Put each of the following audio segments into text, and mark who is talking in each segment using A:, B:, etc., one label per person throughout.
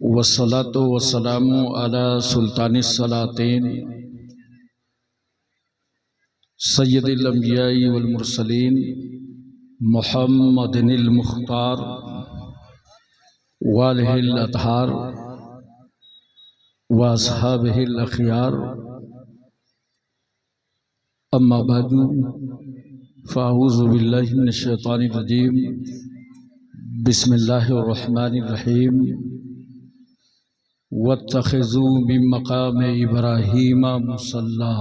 A: वस्सलातु वस्सलामु अला सुल्तानिस सलातीन सय्यदिल अंबियाई वल मुरसलीन मुहम्मदिनिल मुख्तार वालिहिल अतहार व अस्हाबिहिल अखियार। अम्मा बादु फ़अऊज़ु बिल्लाहि मिनश शैतानिर रजीम। बिस्मिल्लाहिर रहमानिर रहीम। वत्तख़िज़ू मिन मक़ाम इब्राहीम मुसल्ला।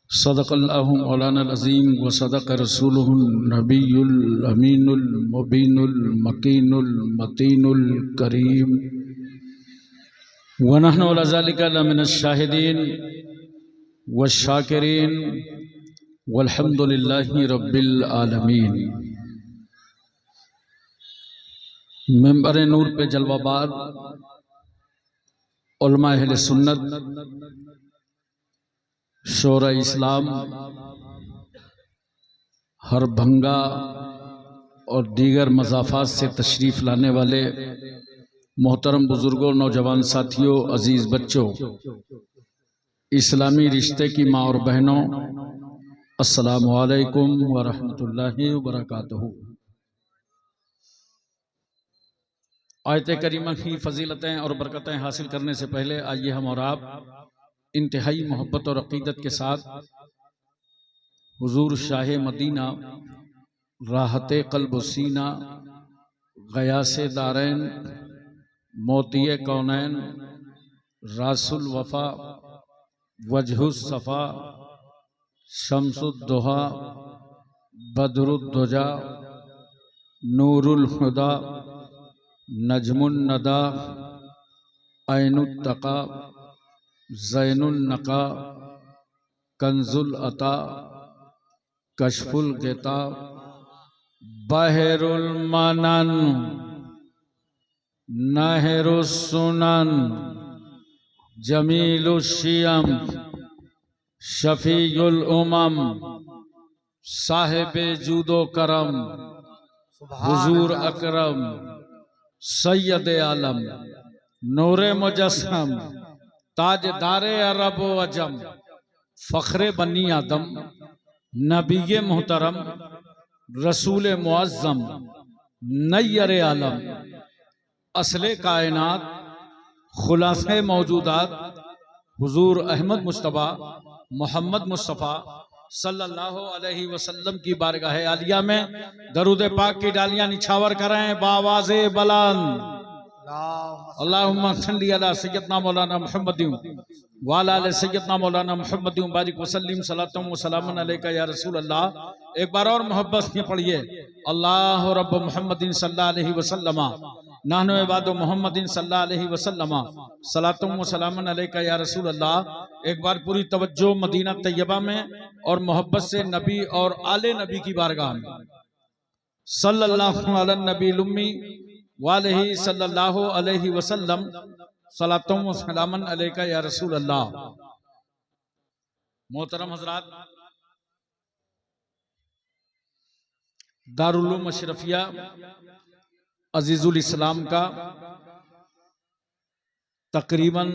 A: सदक़ल्लाहु मौलाना अज़ीम व सदक़ रसूलुहुन नबियुल अमीनुल मुबीनुल मकीनुल मतीनुल करीम व नहनु अला ज़ालिका लमिनश शाहिदीन व शाकिरीन वल्हम्दुलिल्लाहि रब्बिल आलमीन। मेंबर नूर पे जलवाबार उलमा अहले सुन्नत शोरा इस्लाम हरभंगा और दीगर मज़ाफ़ात से तशरीफ़ लाने वाले मोहतरम बुज़ुर्गों, नौजवान साथियों, अजीज़ बच्चों, इस्लामी रिश्ते की माँ और बहनों, अस्सलामु अलैकुम व रहमतुल्लाहि व बरकातुहू। आयत करीमा की फ़जीलतें और बरकतें हासिल करने से पहले आइए हम और आप इंतहाई मोहब्बत और अक़ीदत के साथ हुज़ूर शाह मदीना, राहते क़ल्ब सीना, ग़यासे दारैन, मोतिये कौनैन, रासुल वफ़ा, वजहुस सफ़ा, शम्सुद्दुहा, बदरुद्दुजा, नूरुल हुदा, नजमुन नदा, ऐनुत्तक़ा, ज़ैनुन नक़ा, कंजुल अता, कशफुल ग़िता, बहरुल मनन, नहरुस सुनन, जमीलुश शियम, शफीयुल उमम, साहिबे जूदो करम, हुजूर अकरम, सैयद आलम, नूरे मुजस्सम, ताजदारे अरब व अजम, फ़ख्रे बनी आदम, नबी मोहतरम, रसूल मुअज़्ज़म, नय्यर आलम, असले कायनात, खुलासे मौजूदात, हुजूर अहमद मुस्तफ़ा मोहम्मद मुस्तफ़ा सल्लल्लाहु अलैहि वसल्लम की बारगाह आलिया में दरूद पाक की डालियां निछावर करें बावाज़े बुलंद। अल्लाहुम्मा सल्ली अला सय्यदना मौलाना मुहम्मदिन व अला आलि सय्यदना मौलाना मुहम्मदिन बारिक वसल्लिम सलातम व सलामन अलैका या रसूल अल्लाह। एक बार और मोहब्बत से पढ़िए अल्लाह रब्ब मुहम्मदिन सल्लल्लाहु अलैहि वसल्लम नहनु इबादु मुहम्मदिन सल्लल्लाहु अलैहि वसल्लम सलातम व सलामन अलैका या रसूल अल्लाह। एक बार पूरी तवज्जो मदीना तैयबा में और मोहब्बत से नबी और आले नबी की बारगाह में सल्लल्लाहु अला नबी उम्मी वालही सल्लल्लाहु अलैहि वसल्लम सलातुम व सलामन अलैका या रसूल अल्लाह। मोहतरम हजरात, दारुल उलूम अशरफिया अजीजुल इस्लाम का तकरीबन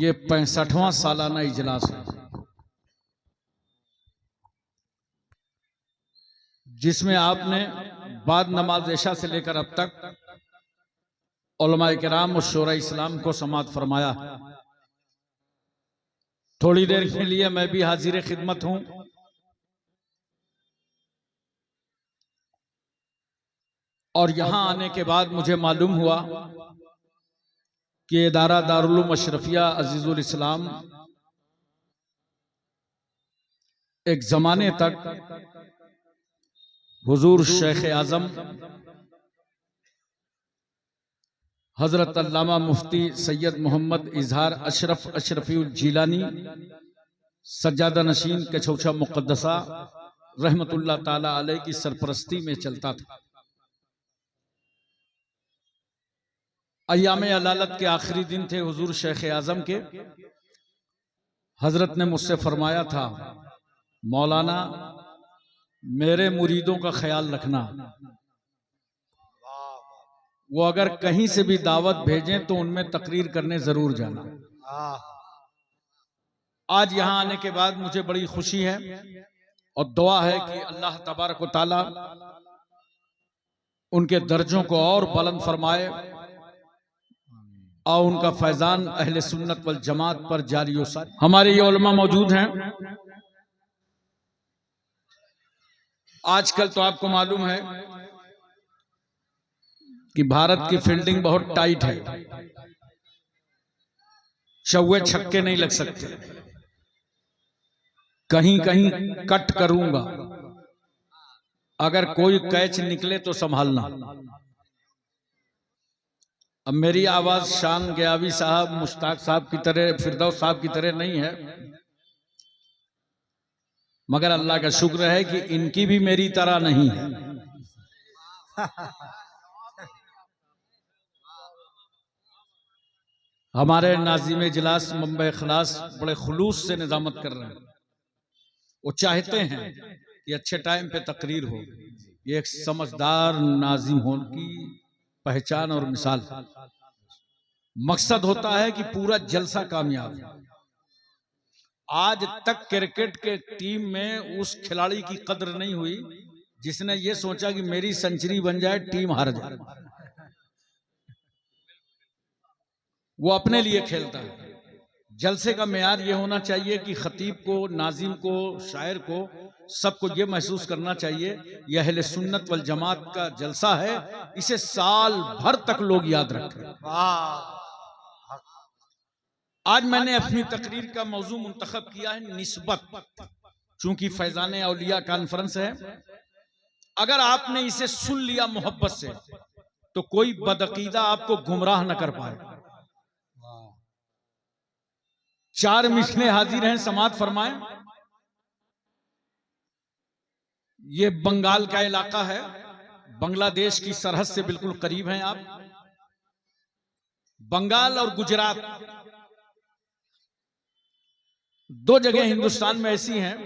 A: ये 65वां सालाना इजलास है, जिसमें आपने बाद नमाज ऐशा से लेकर अब तक उलमाए किराम और शोरा इस्लाम को समाअत फरमाया। थोड़ी देर के लिए मैं भी हाजिर खिदमत हूं और यहां आने के बाद मुझे मालूम हुआ कि इदारा दारुल उलूम अशरफिया अजीजुल इस्लाम एक जमाने तक हुजूर शेख आजम हजरत अल्लामा मुफ्ती सैयद मोहम्मद इजहार अशरफ अशरफीउल जीलानी सज्जादा नशीन कछौछा मुक़द्दसा रहमतुल्लाह ताला अलैह की सरपरस्ती में चलता था। अय्याम अलालत के आखिरी दिन थे हुजूर शेख आजम के। हजरत ने मुझसे फरमाया था, मौलाना मेरे मुरीदों का ख्याल रखना, वो अगर कहीं से भी दावत भेजें तो उनमें तकरीर करने जरूर जाना। आज यहां आने के बाद मुझे बड़ी खुशी है और दुआ है कि अल्लाह तबारक व तआला उनके दर्जों को और बुलंद फरमाए और उनका फैजान अहले सुन्नत वल जमात पर जारी हो। हमारे ये उलमा मौजूद हैं। आजकल तो आपको मालूम है कि भारत की फील्डिंग बहुत टाइट है, चौवे छक्के नहीं लग सकते, कहीं कहीं कट करूंगा, अगर कोई कैच निकले तो संभालना। अब मेरी आवाज शान गयावी साहब, मुश्ताक साहब की तरह, फिरदौस साहब की तरह नहीं है, मगर अल्लाह का शुक्र है कि इनकी भी मेरी तरह नहीं है। हमारे नाज़िम इजलास मुंबई खलास बड़े खुलूस से निजामत कर रहे हैं। वो चाहते हैं कि अच्छे टाइम पे तकरीर हो। ये एक समझदार नाज़िम होने की पहचान और मिसाल। मकसद होता है कि पूरा जलसा कामयाब हो। आज तक क्रिकेट के टीम में उस खिलाड़ी की कद्र नहीं हुई जिसने ये सोचा कि मेरी सेंचुरी बन जाए, टीम हार जाए। वो अपने लिए खेलता है। जलसे का मेयार ये होना चाहिए कि खतीब को, नाजिम को, शायर को, सबको ये महसूस करना चाहिए यह अहले सुन्नत वल जमात का जलसा है, इसे साल भर तक लोग याद रखें। आज मैंने अपनी तकरीर का मौजू मुंतखब किया है निस्बत। चूंकि फैजान औलिया कॉन्फ्रेंस है, अगर आपने इसे सुन लिया मोहब्बत से तो कोई बदअकीदा आपको गुमराह न कर पाए। 4 मिसलें हाजिर हैं, समात फरमाएं। ये बंगाल का इलाका है, बांग्लादेश की सरहद से बिल्कुल करीब हैं आप। बंगाल और गुजरात, 2 जगह हिंदुस्तान में ऐसी हैं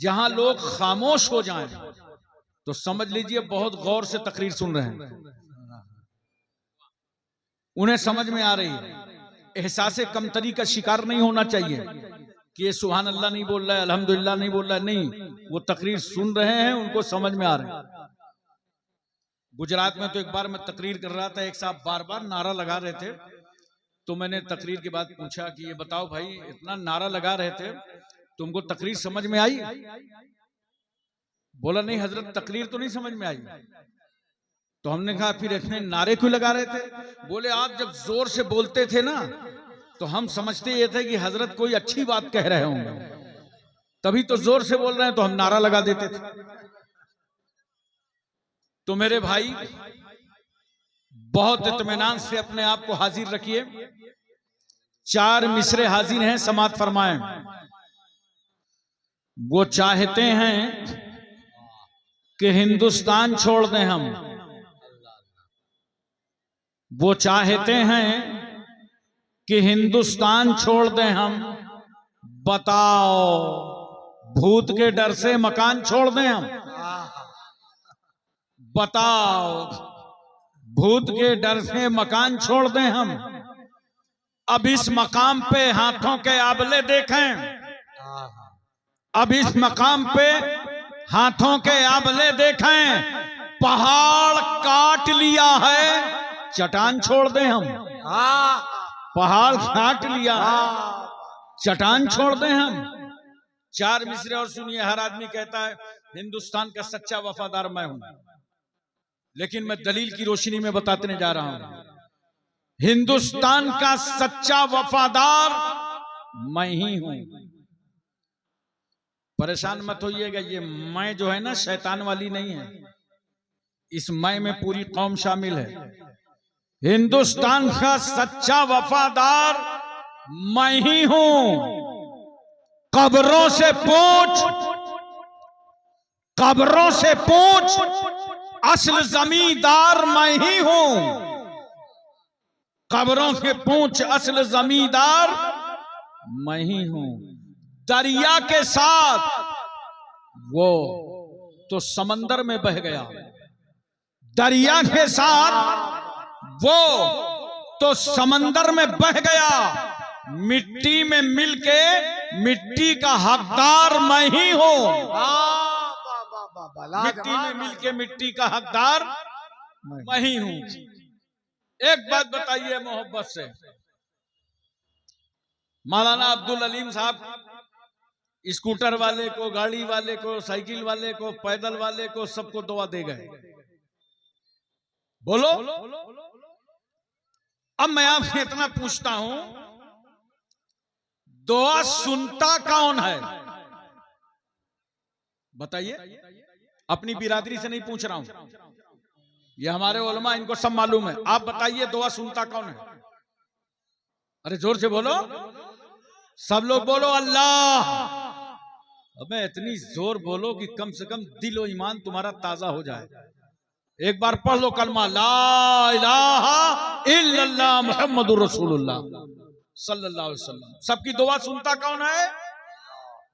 A: जहां लोग खामोश हो जाएं तो समझ लीजिए बहुत गौर से तकरीर सुन रहे हैं, उन्हें समझ में आ रही है। एहसासे कमतरी का शिकार नहीं होना चाहिए कि ये सुभान अल्लाह नहीं बोल रहा है, अल्हम्दुलिल्लाह नहीं बोल रहा है। नहीं, वो तकरीर सुन रहे हैं, उनको समझ में आ रहे हैं। गुजरात में तो एक बार मैं तकरीर कर रहा था, एक साहब बार बार नारा लगा रहे थे, तो मैंने तकरीर के बाद पूछा कि ये बताओ भाई, इतना नारा लगा रहे थे, तुमको तकरीर समझ में आई? बोला नहीं हजरत, तकरीर तो नहीं समझ में आई। तो हमने कहा फिर इतने नारे क्यों लगा रहे थे? बोले आप जब जोर से बोलते थे ना तो हम समझते ये थे कि हजरत कोई अच्छी बात कह रहे होंगे, तभी तो जोर से बोल रहे हैं, तो हम नारा लगा देते थे। तो मेरे भाई बहुत इत्मीनान से अपने आप को हाजिर रखिए। 4 मिसरे हाजिर हैं, समात फरमाएं। वो चाहते हैं कि हिंदुस्तान छोड़ दें हम, वो चाहते हैं कि हिंदुस्तान छोड़ दें हम, बताओ भूत के डर से मकान छोड़ दें हम? बताओ भूत के डर से मकान छोड़ दें हम? अब इस मकाम पे हाथों के आबले देखें, अब इस मकाम पे हाथों के आबले देखें। पहाड़ काट लिया है, चट्टान छोड़ दें हम? पहाड़ काट लिया है, चट्टान छोड़ दें हम? 4 मिसरे और सुनिए। हर आदमी कहता है हिंदुस्तान का सच्चा वफादार मैं हूं, लेकिन मैं दलील की रोशनी में बताने जा रहा हूं। हिंदुस्तान का सच्चा वफादार मैं ही हूं। परेशान मत होइएगा, ये मैं जो है ना शैतान वाली नहीं है, इस मैं में पूरी कौम शामिल है। हिंदुस्तान का सच्चा वफादार मैं ही हूं। कब्रों से पूछ, कब्रों से पूछ, असल जमींदार मैं ही हूं। कब्रों से पूछ, असल जमींदार मैं ही हूं। दरिया के साथ वो तो समंदर में बह गया, दरिया के साथ वो तो समंदर में बह गया, मिट्टी में मिलके मिट्टी का हकदार मैं ही हूं। मिट्टी में मिलके मिट्टी का हकदार मैं ही हूं। एक बात बताइए मोहब्बत से, मौलाना अब्दुल अलीम साहब स्कूटर वाले को, गाड़ी वाले को, साइकिल वाले को, पैदल वाले को, सबको दुआ दे गए। बोलो, अब मैं आपसे इतना पूछता हूं, दुआ सुनता कौन है? बताइए। अपनी बिरादरी से नहीं पूछ रहा हूं, ये हमारे उलमा, इनको सब मालूम है। आप बताइए दुआ सुनता कौन है? अरे जोर से बोलो, सब लोग बोलो अल्लाह। अबे इतनी जोर बोलो कि कम से कम दिल और ईमान तुम्हारा ताजा हो जाए। एक बार पढ़ लो कलमा ला इलाहा इल्लल्लाह मुहम्मदुर रसूलुल्लाह सल्लल्लाहु अलैहि वसल्लम। सबकी दुआ सुनता कौन है?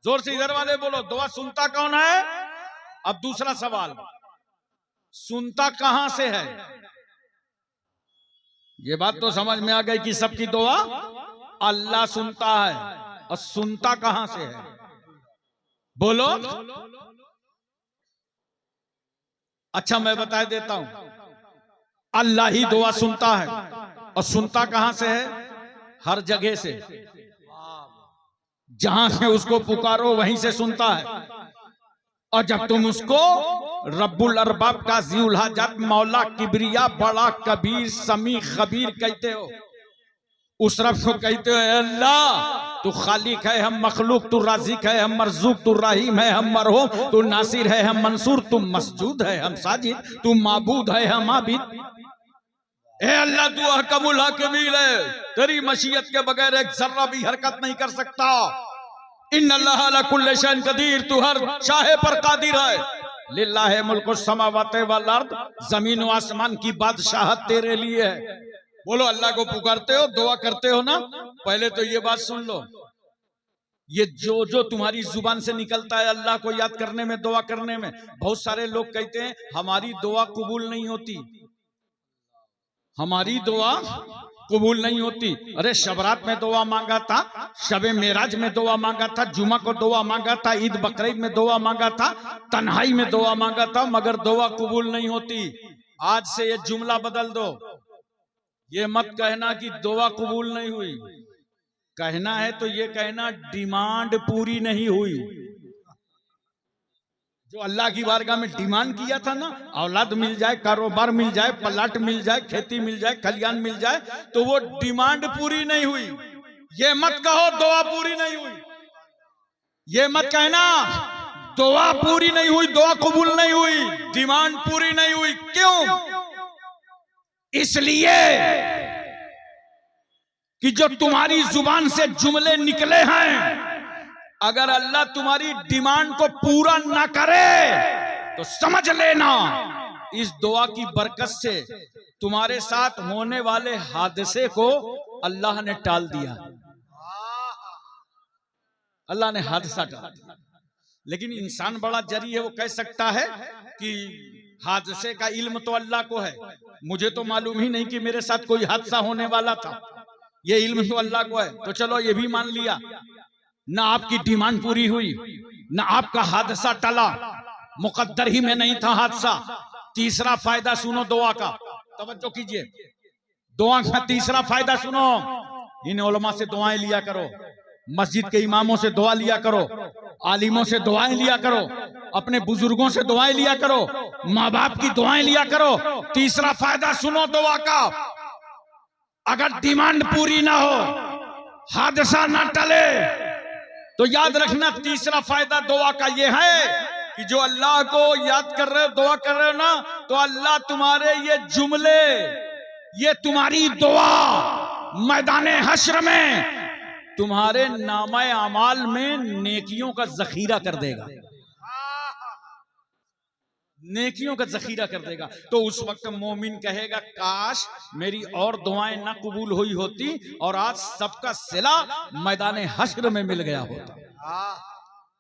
A: जोर से इधर वाले बोलो, दुआ सुनता कौन है? अब दूसरा सवाल, सुनता कहां से है? ये बात तो समझ में आ गई कि सबकी दुआ अल्लाह सुनता है, और सुनता कहां से है? बोलो। अच्छा मैं बता देता हूं, अल्लाह ही दुआ सुनता है, और सुनता कहां से है? हर जगह से, जहां से उसको पुकारो वहीं से सुनता है। और जब तुम उसको रब्बुल अरबाब का ज़ीउल हाजात मौला किबरिया बड़ा कबीर समी खबीर कहते हो, उस रब को कहते हो अल्लाह तू खालिक है, हम मखलूक, तू राज़िक है, हम मरज़ूक, तू रहीम है, हम मरहूम, तू नासिर है, हम मंसूर, तू मसजूद है, हम साजिद, तू माबूद है, हम आबिद। ए अल्लाह तू अहकमुल हाकिमीन है, तेरी मशीयत के बगैर एक जर्रा भी हरकत नहीं कर सकता। इन्नल्लाह अला कुल्लि शैइन कदीर, तू हर चाहे पर कादिर है। लिल्लाहि मुल्कु समावाति वल अर्द, जमीन व आसमान की बादशाहत तेरे लिए है। बोलो, अल्लाह को पुकारते हो, दुआ करते हो ना? पहले तो ये बात सुन लो, ये जो जो तुम्हारी जुबान से निकलता है अल्लाह को याद करने में, दुआ करने में, बहुत सारे लोग कहते हैं हमारी दुआ कबूल नहीं होती, हमारी दुआ कबूल नहीं होती। अरे शबरात में दुआ मांगा था, शबे मेराज में दुआ मांगा था, जुमा को दुआ मांगा था, ईद बकरीद में दुआ मांगा था, तन्हाई में दुआ मांगा था, मगर दुआ कबूल नहीं होती। आज से ये जुमला बदल दो, ये मत कहना कि दुआ कबूल नहीं हुई, कहना है तो ये कहना डिमांड पूरी नहीं हुई। जो अल्लाह की बारगाह में डिमांड किया था ना, औलाद मिल जाए, कारोबार मिल जाए, प्लाट मिल जाए, खेती मिल जाए, खलियान मिल जाए, तो वो डिमांड पूरी नहीं हुई। ये मत कहो दुआ पूरी नहीं हुई, ये मत कहना दुआ पूरी नहीं हुई, दुआ कबूल नहीं हुई, डिमांड पूरी नहीं हुई। क्यों? इसलिए कि जो तुम्हारी जुबान से जुमले निकले हैं, अगर अल्लाह तुम्हारी डिमांड को पूरा ना करे तो समझ लेना इस दुआ की बरकत से तुम्हारे साथ होने वाले हादसे को अल्लाह ने टाल दिया। अल्लाह ने हादसा टाल दिया। लेकिन इंसान बड़ा जरी है, वो कह सकता है कि हादसे का इल्म तो अल्लाह को है, मुझे तो मालूम ही नहीं कि मेरे साथ कोई हादसा होने वाला था, ये इल्म तो अल्लाह को है। तो चलो ये भी मान लिया, ना आपकी डिमांड पूरी हुई, ना आपका हादसा टला, मुकद्दर ही में नहीं था हादसा। तीसरा फायदा सुनो दुआ का, तवज्जो कीजिए, दुआ का तीसरा फायदा सुनो। इन उलमा से दुआएं लिया करो, मस्जिद के इमामों से दुआ लिया करो, आलिमों से दुआएं लिया करो, अपने बुजुर्गों से दुआएं लिया करो, माँ बाप की दुआएं लिया करो। तीसरा फायदा सुनो दुआ का, अगर डिमांड पूरी ना हो, हादसा ना टले, तो याद रखना तीसरा फायदा दुआ का ये है कि जो अल्लाह को याद कर रहे हो, दुआ कर रहे हो ना, तो अल्लाह तुम्हारे ये जुमले, ये तुम्हारी दुआ मैदान हश्र में तुम्हारे नामे अमाल में नेकियों का जखीरा कर देगा, नेकियों का जखीरा कर देगा। तो उस वक्त मोमिन कहेगा काश मेरी और दुआएं ना कबूल हुई होती और आज सबका सिला मैदान हश्र में मिल गया होता।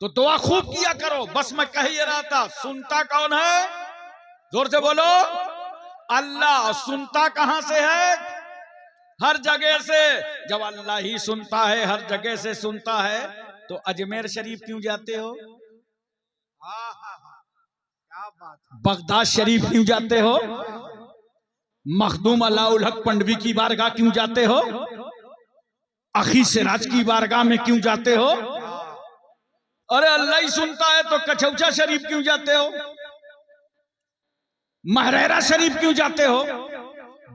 A: तो दुआ खूब किया करो। बस मैं कह ही रहा था, सुनता कौन है? जोर से बोलो, अल्लाह सुनता कहां से है? हर जगह से। जब अल्लाह ही सुनता है, हर जगह से सुनता है, तो अजमेर शरीफ क्यों जाते हो? बगदाद शरीफ क्यों जाते हो? मखदूम अलाउल हक पंडवी की बारगाह क्यों जाते हो? अखी सिराज की बारगाह में क्यों जाते हो? अरे अल्लाह ही सुनता है तो कछौचा शरीफ क्यों जाते हो? महरेरा शरीफ क्यों जाते हो?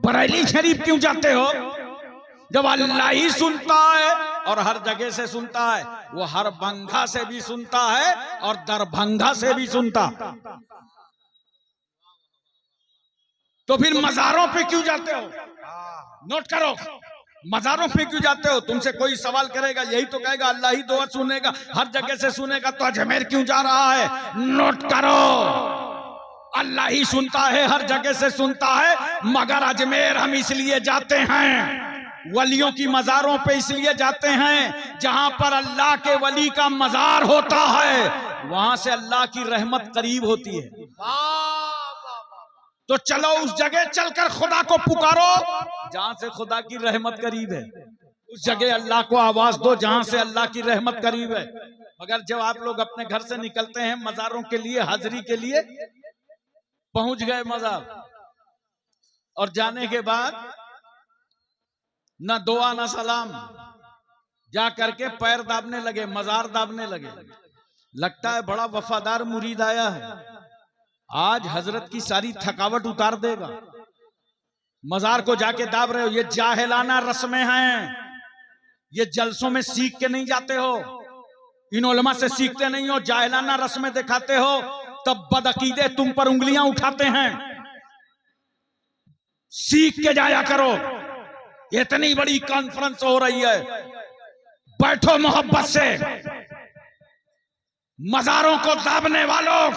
A: बरेली शरीफ क्यों जाते हो? जब अल्लाह ही सुनता है और हर जगह से सुनता है, वो हर बंगा से भी सुनता है और दरभंगा से भी सुनता, तो फिर मजारों पे क्यों जाते हो? नोट करो, मजारों पे क्यों जाते हो? तुमसे कोई सवाल करेगा, यही तो कहेगा अल्लाह ही दुआ सुनेगा, हर जगह से सुनेगा, तो अजमेर क्यों जा रहा है? नोट करो, अल्लाह ही सुनता है, हर जगह से सुनता है, मगर अजमेर हम इसलिए जाते हैं, वलियों की मजारों पे इसलिए जाते हैं जहां पर अल्लाह के वली का मजार होता है, वहां से अल्लाह की रहमत करीब होती है। तो चलो उस जगह चलकर खुदा को पुकारो जहां से खुदा की रहमत करीब है, उस जगह अल्लाह को आवाज दो जहां से अल्लाह की रहमत करीब है। मगर जब आप लोग अपने घर से निकलते हैं मजारों के लिए, हाजिरी के लिए, पहुंच गए मजार, और जाने के बाद ना दुआ ना सलाम, जा करके पैर दाबने लगे, मजार दाबने लगे। लगता है बड़ा वफादार मुरीद आया है, आज हजरत की सारी थकावट उतार देगा। मजार को जाके दाब रहे हो, ये जाहिलाना रस्में हैं, ये जलसों में सीख के नहीं जाते हो, इन उलमा से सीखते नहीं हो, जाहिलाना रस्में दिखाते हो, तब बदअकीदे तुम पर उंगलियां उठाते हैं। सीख के जाया करो। इतनी बड़ी कॉन्फ्रेंस हो रही है, बैठो मोहब्बत से। मजारों को दाबने वालों,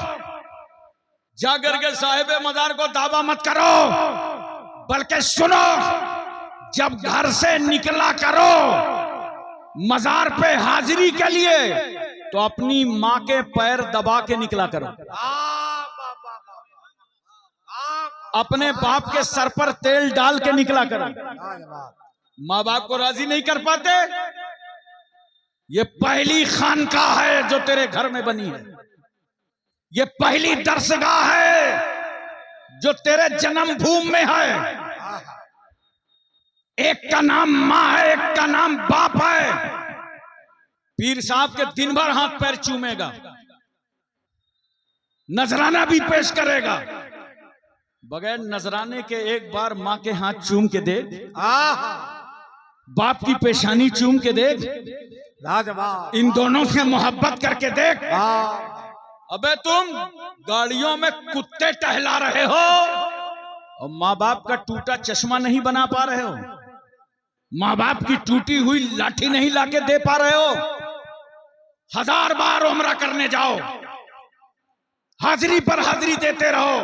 A: जाकर के साहिबे मजार को दावा मत करो, बल्कि सुनो, जब घर से निकला करो मजार पे हाजिरी के लिए, तो अपनी माँ के पैर दबा के निकला करो। अपने बाप के सर पर तेल डाल के निकला करो। माँ बाप को राजी नहीं कर पाते, ये पहली खानकाह है जो तेरे घर में बनी है, ये पहली दरसगाह है जो तेरे जन्मभूमि में है। एक का नाम माँ है, एक का नाम बाप है। पीर साहब के दिन भर हाथ पैर चूमेगा, नजराना भी पेश करेगा, बगैर नजराने के एक बार माँ के हाथ चूम के देख, बाप की पेशानी चूम के देख, इन दोनों से मोहब्बत करके देख। अबे तुम गाड़ियों में कुत्ते टहला रहे हो और माँ बाप का टूटा चश्मा नहीं बना पा रहे हो, माँ बाप की टूटी हुई लाठी नहीं लाके दे पा रहे हो। 1000 बार उम्रा करने जाओ, हाजिरी पर हाजिरी देते रहो,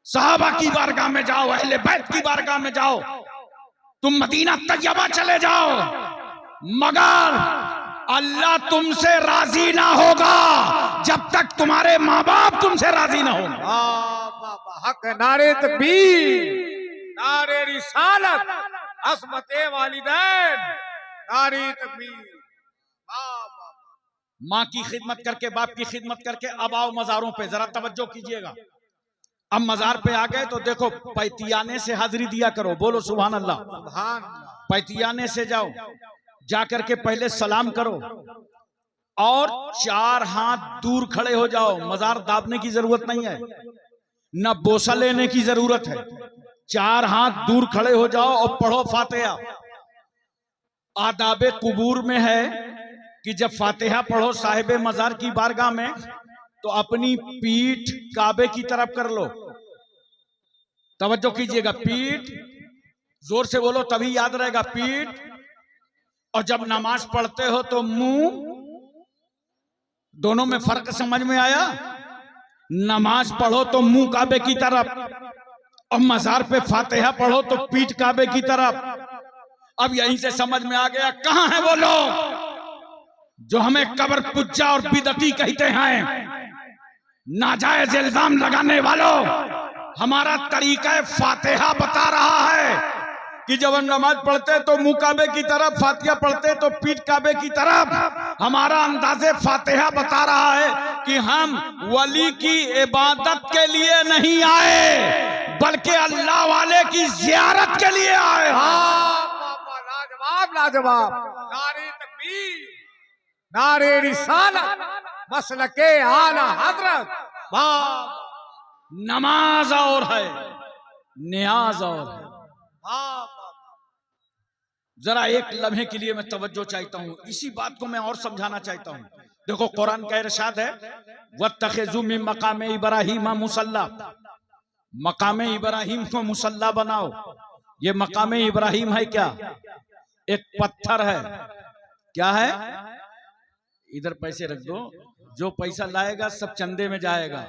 A: सहाबा की बारगाह में जाओ, अहले बैत की बारगाह में जाओ, तुम मदीना तैयबा चले जाओ, मगर अल्लाह तुमसे राजी ना होगा जब तक तुम्हारे माँ बाप तुमसे राजी ना होगा।
B: हक नारे तकबीर, नारे रिसालत, असमते वालिदैन, नारे तकबीर।
A: माँ की खिदमत करके, बाप की खिदमत करके अब आओ मजारों पे, जरा तवज्जो कीजिएगा। अब मजार पे आ गए तो देखो, पैतियाने से हाजिरी दिया करो, बोलो सुभान अल्लाह। पैतियाने से जाओ, जाकर के पहले सलाम करो और 4 हाथ दूर खड़े हो जाओ। मजार दाबने की जरूरत नहीं है, न बोसा लेने की जरूरत है, 4 हाथ दूर खड़े हो जाओ और पढ़ो फातिहा। आदाबे कुबूर में है कि जब फातिहा पढ़ो साहिबे मजार की बारगाह में, तो अपनी पीठ काबे की तरफ कर लो। तवज्जो कीजिएगा, पीठ जोर से बोलो तभी याद रहेगा, पीठ। और जब नमाज पढ़ते हो तो मुंह, दोनों में फर्क समझ में आया? नमाज पढ़ो तो मुंह काबे की तरफ, और मजार पे फातिहा पढ़ो तो पीठ काबे की तरफ। अब यहीं से समझ में आ गया कहां है वो लोग जो हमें कब्र पुज्जा और बिदती कहते हैं। नाजायज इल्जाम लगाने वालों, हमारा तरीका फातिहा बता रहा है कि जब हम नमाज पढ़ते तो मुंह काबे की तरफ, फातिहा पढ़ते तो पीठ काबे की तरफ। हमारा अंदाज़े फातिहा बता रहा है कि हम वली की इबादत के लिए नहीं आए बल्कि अल्लाह वाले की जियारत के लिए आए।
B: लाजवाब लाजवाब। नारे तकबीर, नारे रिसालत, मसलके आला हजरत।
A: नमाज और है, नियाज और है। जरा एक लम्हे के लिए मैं तवज्जो चाहता हूं, इसी बात को मैं और समझाना चाहता हूं। देखो कुरान का इरशाद है वत्तखिज़ू मिन मकाम इब्राहीम मुसल्ला, मकाम इब्राहीम को मुसल्ला बनाओ। ये मकाम इब्राहीम है क्या? एक पत्थर है। क्या है? इधर पैसे रख दो, जो पैसा लाएगा सब चंदे में जाएगा।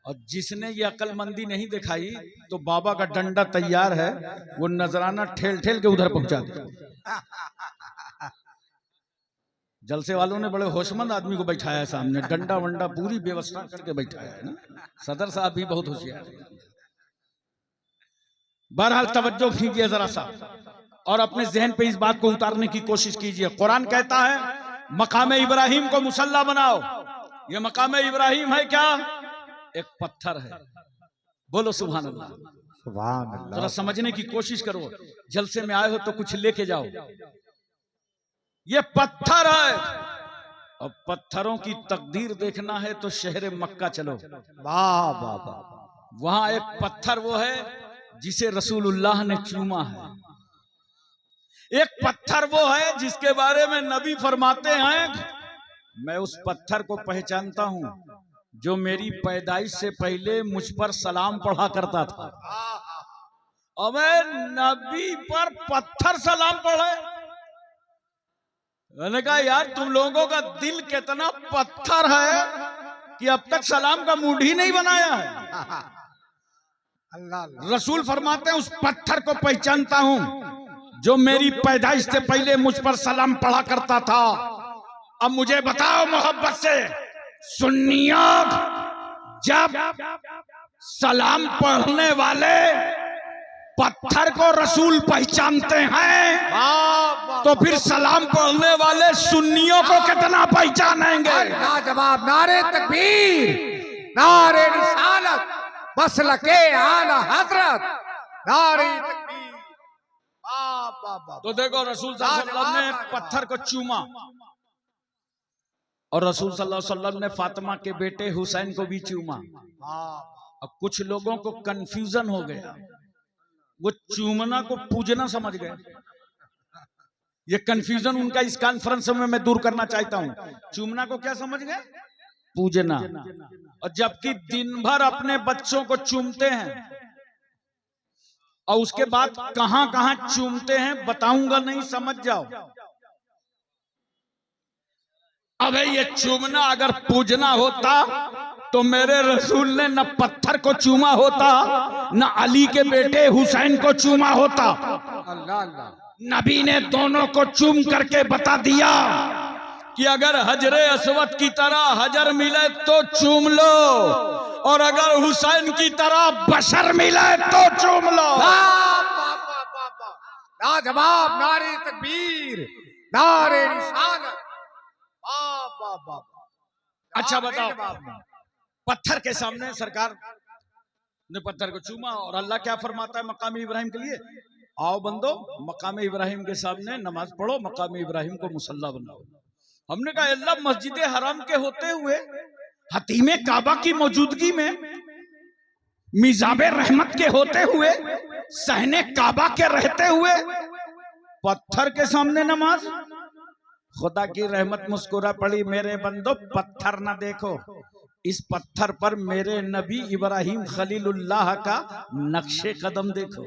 A: और जिसने ये अक्लमंदी नहीं दिखाई तो बाबा का डंडा तैयार है, वो नजराना ठेल ठेल के उधर पहुंचा दे। जलसे वालों ने बड़े होशमंद आदमी को बैठाया है सामने, डंडा वंडा पूरी व्यवस्था करके बैठाया है ना। सदर साहब भी बहुत होशियार है। बहरहाल तवज्जो कीजिए जरा सा और अपने जहन पे इस बात को उतारने की कोशिश कीजिए। कुरान कहता है मकाम इब्राहीम को मुसल्ला बनाओ। ये मकाम इब्राहीम है क्या? एक पत्थर है। बोलो सुभान अल्लाह।
B: सुभान अल्लाह।
A: जरा समझने की कोशिश करो, जलसे में आए हो तो कुछ लेके जाओ। ये पत्थर है। अब पत्थरों की तकदीर देखना है तो शहर मक्का चलो।
B: वाह वाह वाह।
A: वहां एक पत्थर वो है जिसे रसूलुल्लाह ने चूमा है। एक पत्थर वो है जिसके बारे में नबी फरमाते हैं मैं उस पत्थर को पहचानता हूं जो मेरी पैदाइश से पहले मुझ पर सलाम पढ़ा करता था। अबे नबी पर पत्थर सलाम पढ़े? मैंने कहा यार तुम लोगों का दिल कितना पत्थर है कि अब तक सलाम का मूड ही नहीं बनाया है।
B: अल्लाह।
A: रसूल फरमाते हैं उस पत्थर को पहचानता हूं जो मेरी पैदाइश से पहले मुझ पर सलाम पढ़ा करता था। अब मुझे बताओ मोहब्बत से सुन्नियों, जब सलाम पढ़ने वाले पत्थर को रसूल पहचानते हैं तो फिर सलाम पढ़ने वाले सुन्नियों को कितना पहचानेंगे?
B: लाजवाब। नारे तकबीर, नारे रिसालत, मसलके आला हजरत। नारे तकबीर।
A: तो देखो रसूल सल्लल्लाहु अलैहि वसल्लम ने पत्थर को चूमा और रसूल सल्लल्लाहु अलैहि वसल्लम ने फातिमा के बेटे हुसैन को भी चूमा। अब कुछ लोगों को कंफ्यूजन हो गया, वो चूमना को पूजना समझ गए। ये कंफ्यूजन उनका इस कॉन्फ्रेंस में मैं दूर करना चाहता हूं। चूमना को क्या समझ गए? पूजना। और जबकि दिन भर अपने बच्चों को चूमते हैं और उसके बाद कहां कहां चूमते हैं बताऊंगा नहीं, समझ जाओ। अबे ये चूमना अगर पूजना होता तो मेरे रसूल ने न पत्थर को चूमा होता न अली के बेटे हुसैन को चूमा होता।
B: अल्लाह अल्लाह।
A: नबी ने दोनों को चूम करके बता दिया कि अगर हजरे अस्वद की तरह हजर मिले तो चूम लो और अगर हुसैन की तरह बशर मिले तो चूम लो।
B: लाजवाब। नारे तकबीर, नारे रिसालत।
A: अच्छा बताओ, पत्थर के सामने सरकार ने पत्थर को चूमा और अल्लाह क्या फरमाता है मकाम इब्राहिम के लिए? आओ बंदो मकाम इब्राहिम के सामने नमाज पढ़ो, मकाम इब्राहिम को मुसल्ला बनाओ। हमने कहा अल्लाह मस्जिद हराम के होते हुए, हतीमे काबा की मौजूदगी में, मिजाबे रहमत के होते हुए, सहने काबा के रहते हुए पत्थर के सामने नमाज। खुदा की रहमत मुस्कुरा पड़ी, मेरे बंदो पत्थर ना देखो, इस पत्थर पर मेरे नबी इब्राहिम खलीलुल्लाह का नक्शे कदम देखो।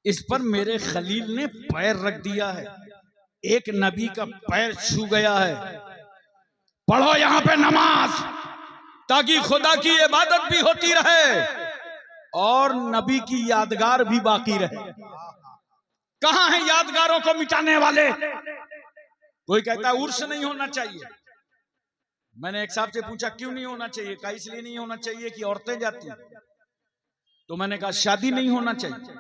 A: इस पर मेरे खलील ने पैर रख दिया है, एक नबी का पैर छू गया है। पढ़ो यहां पे नमाज ताकि खुदा की इबादत भी होती रहे और नबी की यादगार भी बाकी रहे। कहां है यादगारों को मिटाने वाले? कोई कहता है उर्स नहीं होना चाहिए। मैंने एक साहब से पूछा क्यों नहीं होना चाहिए? कहा इसलिए नहीं होना चाहिए कि औरतें जाती हैं। तो मैंने कहा शादी नहीं होना चाहिए,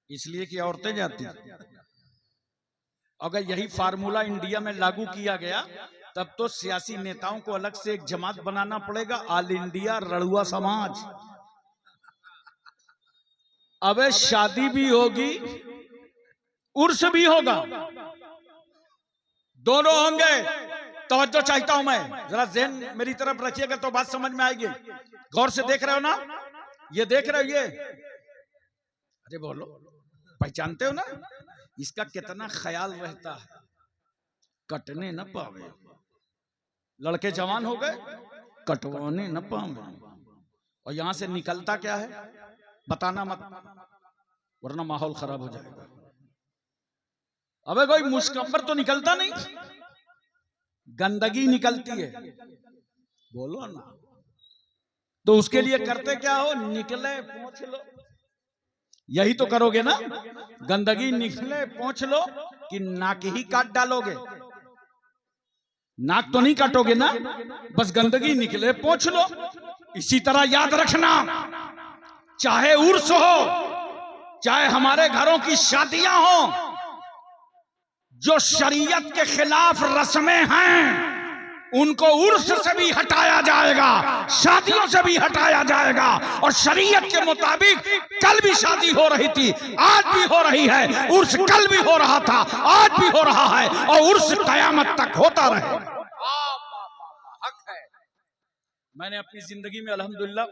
A: इसलिए कि औरतें जाती हैं। अगर यही फार्मूला इंडिया में लागू किया गया तब तो सियासी नेताओं को अलग से एक जमात बनाना पड़ेगा, ऑल इंडिया रड़ुआ समाज। अबे शादी भी होगी, उर्स भी होगा, दोनों होंगे। तवज्जो चाहता हूं मैं, जरा ज़हन मेरी तरफ रखिएगा तो बात समझ में आएगी। गौर से देख रहे हो ना, ये देख रहे हो ये, अरे बोलो, पहचानते हो ना, इसका कितना ख्याल रहता है, कटने न पावे। लड़के जवान हो गए, कटवाने न पावे। और यहां से निकलता क्या है बताना मत, वरना माहौल खराब हो जाएगा। अबे कोई मुस्कबर तो निकलता नहीं, गंदगी निकलती है, बोलो ना। तो उसके लिए करते क्या हो, निकले पोंछ लो, यही तो करोगे ना। गंदगी निकले पोंछ लो कि नाक ही काट डालोगे? नाक तो नहीं काटोगे ना, बस गंदगी निकले पोंछ लो। इसी तरह याद रखना, चाहे उर्स हो, चाहे हमारे घरों की शादियां हो, जो शरीयत के खिलाफ रस्में हैं उनको उर्स से भी हटाया जाएगा, शादियों से भी हटाया जाएगा। और शरीयत के मुताबिक कल भी शादी हो रही थी, आज भी हो रही है, उर्स कल भी हो रहा था, आज भी हो रहा है, और उर्स कयामत तक होता रहे।
B: हक है।
A: मैंने अपनी जिंदगी में अल्हम्दुलिल्लाह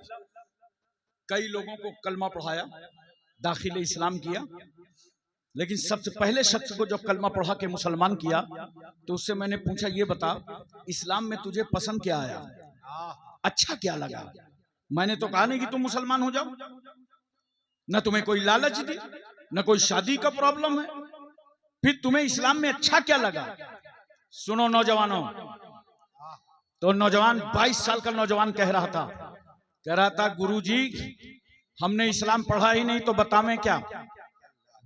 A: कई लोगों को कलमा पढ़ाया, दाखिले इस्लाम किया, लेकिन सबसे पहले शख्स को जब कलमा पढ़ा के मुसलमान किया तो उससे मैंने पूछा, ये बता इस्लाम में तुझे पसंद क्या आया, अच्छा क्या लगा? मैंने तो कहा नहीं कि तुम मुसलमान हो जाओ, न तुम्हें कोई लालच दी, न कोई शादी का प्रॉब्लम है, फिर तुम्हें इस्लाम में अच्छा क्या लगा? सुनो नौजवानों, तो नौजवान 22 साल का नौजवान कह रहा था गुरुजी हमने इस्लाम पढ़ा ही नहीं तो बतावें क्या।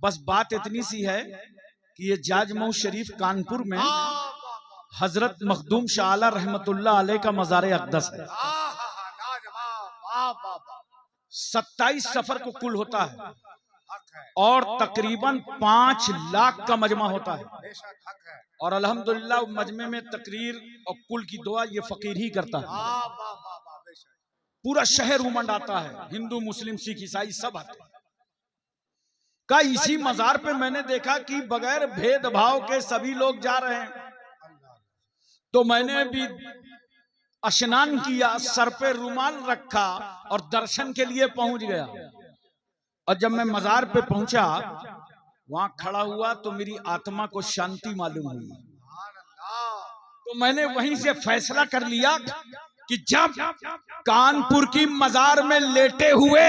A: बस बात इतनी सी है कि ये जाजमऊ शरीफ कानपुर में हजरत मखदूम शाह आला रहमतुल्लाह अलैह का मज़ार अक़दस है। 27 सफर को कुल होता है और तकरीबन 5 लाख का मजमा होता है। और अल्हम्दुलिल्लाह मजमे में तकरीर और कुल की दुआ ये फकीर ही करता है। पूरा शहर उमंड आता है, हिंदू मुस्लिम सिख ईसाई सब आते हैं। का इसी मजार पे मैंने देखा कि बगैर भेदभाव के सभी लोग जा रहे हैं, तो मैंने भी स्नान किया, सर पे रुमाल रखा और दर्शन के लिए पहुंच गया। और जब मैं मजार पे पहुंचा, वहां खड़ा हुआ तो मेरी आत्मा को शांति मालूम हुई। तो मैंने वहीं से फैसला कर लिया कि जब कानपुर की मजार में लेटे हुए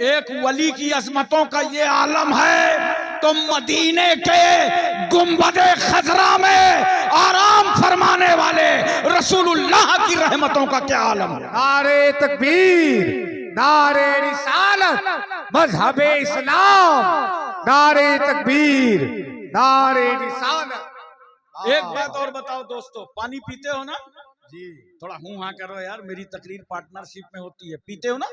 A: एक वली की अजमतों का ये आलम है, तो मदीने के गुंबदे खजरा में आराम फरमाने वाले रसूलुल्लाह की रहमतों का क्या आलम है।
B: नारे तकबीर, नारे रिसालत, मजहबे इस्लाम, नारे तकबीर, नारे रिसालत।
A: एक बात और बताओ दोस्तों, पानी पीते हो ना जी? थोड़ा हूं हाँ करो यार, मेरी तकरीर पार्टनरशिप में होती है। पीते हो ना?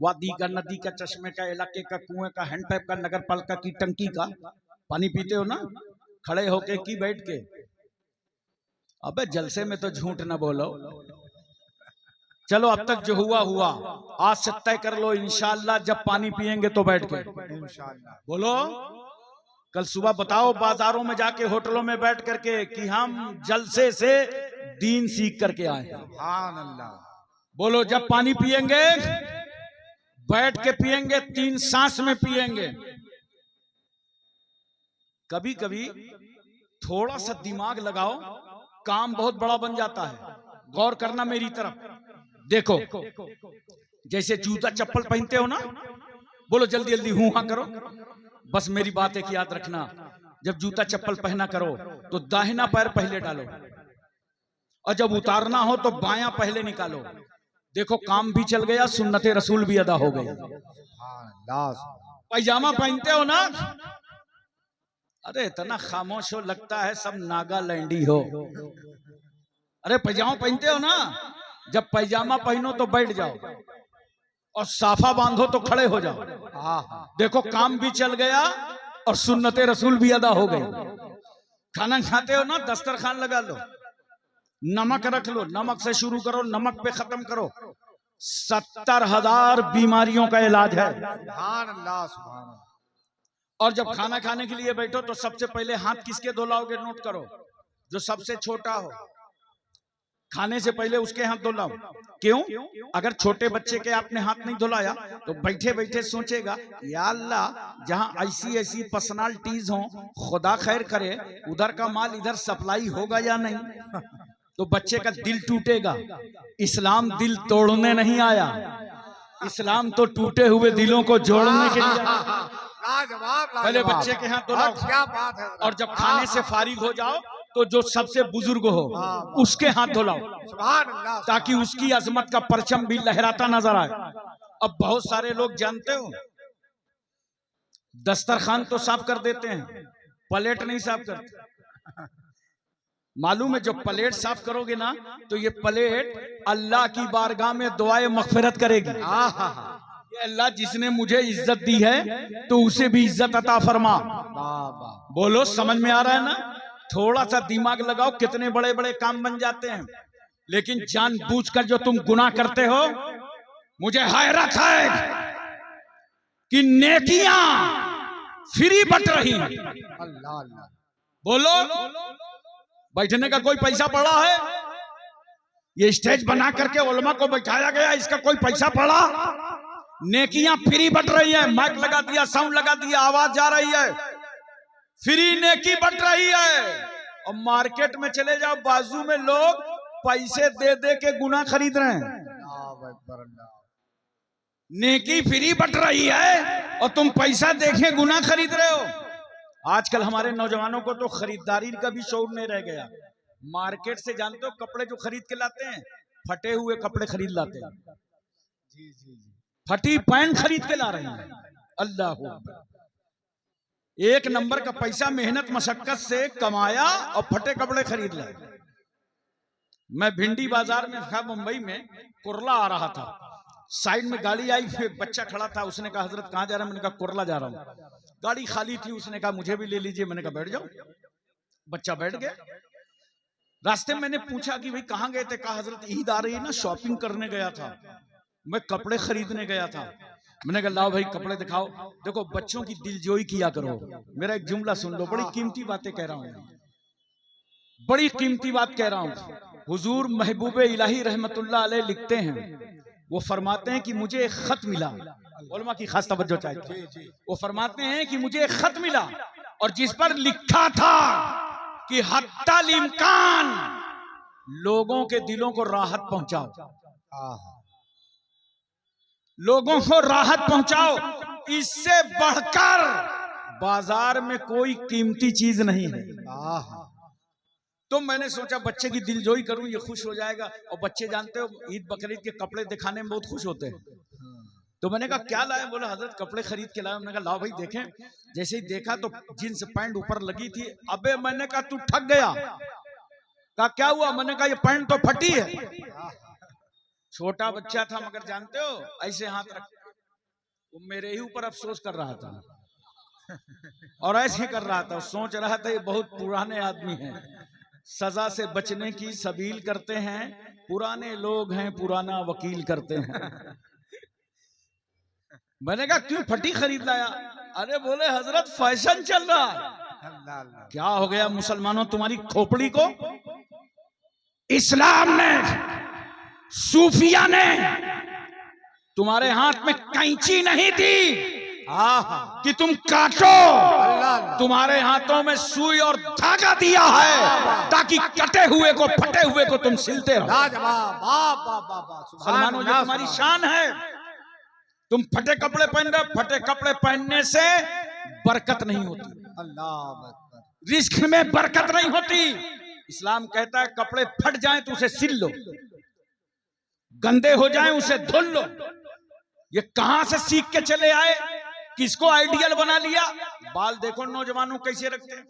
A: वादी का, नदी का, चश्मे का, इलाके का, कुएं का, हैंडपैप का, नगर पालिका की टंकी का पानी पीते हो ना? खड़े होके कि बैठ के? अबे जलसे में तो झूठ ना बोलो। चलो अब तक जो हुआ हुआ, आज से तय कर लो इंशाअल्लाह जब पानी पिएंगे तो बैठ के
B: इंशाअल्लाह
A: बोलो। कल सुबह बताओ बाजारों में जाके, होटलों में बैठ करके कि हम जलसे से दीन सीख करके आए।
B: सुभान अल्लाह।
A: बोलो जब पानी पिएंगे बैठ के पिएंगे, 3 सांस में पिएंगे। कभी कभी थोड़ा सा दिमाग लगाओ, काम बहुत बड़ा बन जाता है। गौर करना मेरी तरफ, देखो जैसे जूता चप्पल पहनते हो ना, बोलो जल्दी जल्दी हूं हाँ करो। बस मेरी बात एक याद रखना, जब जूता चप्पल पहना करो तो दाहिना पैर पहले डालो, और जब उतारना हो तो बायां पहले निकालो। देखो काम भी चल गया, सुन्नते रसूल भी अदा हो गई। पैजामा पहनते हो ना, अरे इतना खामोश हो, लगता है सब नागालैंडी हो। अरे पैजामा पहनते हो ना, जब पैजामा पहनो तो बैठ जाओ, और साफा बांधो तो खड़े हो जाओ। देखो काम भी चल गया और सुन्नते रसूल भी अदा हो गई। खाना खाते हो ना, दस्तरखान लगा लो, नमक रख लो, नमक से शुरू करो, नमक पे खत्म करो। 70,000 बीमारियों का इलाज है।
B: सुभान अल्लाह, सुभान अल्लाह।
A: और जब खाना खाने के लिए बैठो तो सबसे पहले हाथ किसके धुलाओगे? नोट करो, जो सबसे छोटा हो, खाने से पहले उसके हाथ धुलाओ। क्यों? अगर छोटे बच्चे के आपने हाथ नहीं धुलाया तो बैठे बैठे सोचेगा, या अल्लाह, जहां ऐसी ऐसी पर्सनालिटीज हो, खुदा खैर करे, उधर का माल इधर सप्लाई होगा या नहीं। तो बच्चे का दिल टूटेगा। इस्लाम दिल तोड़ने नहीं आया, इस्लाम तो टूटे हुए दिलों को जोड़ने के लिए।
B: लाजवाब,
A: पहले बच्चे के हाथ धुलाओ,
B: क्या बात है।
A: और जब खाने से फारिग हो जाओ तो जो सबसे बुजुर्ग हो उसके हाथ धुलाओ,
B: सुभान अल्लाह,
A: ताकि उसकी अजमत का परचम भी लहराता नजर आए। अब बहुत सारे लोग जानते हो, दस्तरखान तो साफ कर देते हैं, प्लेट नहीं साफ करते। मालूम है, जब प्लेट साफ करोगे ना तो ये प्लेट अल्लाह की बारगाह में दुआए मगफिरत करेगी। ये अल्लाह, जिसने मुझे इज्जत दी है तो उसे भी इज्जत अता फरमा। बोलो, समझ में आ रहा है ना? थोड़ा सा दिमाग लगाओ, कितने बड़े बड़े काम बन जाते हैं। लेकिन जानबूझकर जो तुम गुनाह करते हो, मुझे हैरत है कि नेकियां फ्री बट रही हैं।
B: अल्लाह अल्लाह।
A: बोलो, बैठने का कोई पैसा पड़ा है? ये स्टेज बना करके उलमा को बैठाया गया, इसका कोई पैसा पड़ा? नेकियां फ्री बट रही है। माइक लगा दिया, साउंड लगा दिया, आवाज जा रही है, फ्री नेकी बट रही है। और मार्केट में चले जाओ, बाजू में लोग पैसे दे दे के गुनाह खरीद रहे हैं। नेकी फ्री बट रही है और तुम पैसा देखे गुनाह खरीद रहे हो। आजकल हमारे नौजवानों को तो खरीदारी का भी शौक नहीं रह गया। मार्केट से जानते हो कपड़े जो खरीद के लाते हैं, फटे हुए कपड़े खरीद लाते हैं।
B: जी जी जी।
A: फटी पैंट खरीद के ला रहे हैं। अल्लाह हू, एक नंबर का पैसा मेहनत मशक्कत से कमाया और फटे कपड़े खरीद लाए। मैं भिंडी बाजार में था, मुंबई में, कुरला आ रहा था, साइड में गाड़ी आई, फिर बच्चा खड़ा था, उसने कहा हजरत कहाँ जा रहा है? मैंने कहा कुरला जा रहा हूँ। गाड़ी खाली थी, उसने कहा मुझे भी ले लीजिए। मैंने कहा बैठ जाओ। बच्चा बैठ गया। रास्ते में मैंने पूछा कि भाई कहाँ गए थे? कहा हजरत ईद आ रही है ना, शॉपिंग करने गया था, मैं कपड़े खरीदने गया था। मैंने कहा लाओ भाई कपड़े दिखाओ। देखो, बच्चों की दिलजोई किया करो। मेरा एक जुमला सुन लो, बड़ी कीमती बातें कह रहा हूँ, बड़ी कीमती बात कह रहा हूँ। हुजूर महबूब इलाही रहमतुल्लाह अलैह लिखते हैं, वो फरमाते हैं कि मुझे एक खत मिला। उलमा की खास तवज्जो चाहिए। वो फरमाते हैं कि मुझे एक खत मिला और जिस पर लिखा था कि हत्तल इम्कान लोगों के दिलों को राहत पहुंचाओ, लोगों को राहत पहुंचाओ। इससे बढ़कर बाजार में कोई कीमती चीज नहीं है। तो मैंने सोचा बच्चे की दिलजोई करूं, ये खुश हो जाएगा। और बच्चे जानते हो ईद बकरीद के कपड़े दिखाने में बहुत खुश होते हैं। तो मैंने कहा क्या लाए? बोला हजरत कपड़े खरीद के लाए। मैंने कहा लाओ भाई देखें। जैसे ही देखा तो जींस पैंट ऊपर लगी थी। अबे मैंने कहा तू ठग गया। कहा क्या हुआ? मैंने कहा ये पैंट तो फटी है। छोटा बच्चा था मगर जानते हो ऐसे हाथ रख, वो मेरे ही ऊपर अफसोस कर रहा था और ऐसे कर रहा था। सोच रहा था ये बहुत पुराने आदमी हैं, सजा से बचने की सबील करते हैं, पुराने लोग हैं, पुराना वकील करते हैं। मैंने कहा क्यों फटी खरीद लाया? अरे बोले हजरत फैशन चल रहा है। क्या हो गया मुसलमानों तुम्हारी खोपड़ी को? इस्लाम ने, सूफिया ने तुम्हारे हाथ में कैंची नहीं दी कि तुम काटो। तुम्हारे हाथों में सुई और धागा दिया है ताकि कटे हुए को, फटे हुए को तुम सिलते रहो। मुसलमानों ये तुम्हारी शान है। तुम फटे कपड़े पहन रहे, फटे कपड़े पहनने से बरकत नहीं होती, रिस्क में बरकत नहीं होती। इस्लाम कहता है कपड़े फट जाएं तो उसे सिल लो, गंदे हो जाएं उसे धुल लो। ये कहां से सीख के चले आए? किसको आइडियल बना लिया? बाल देखो नौजवानों कैसे रखते हैं।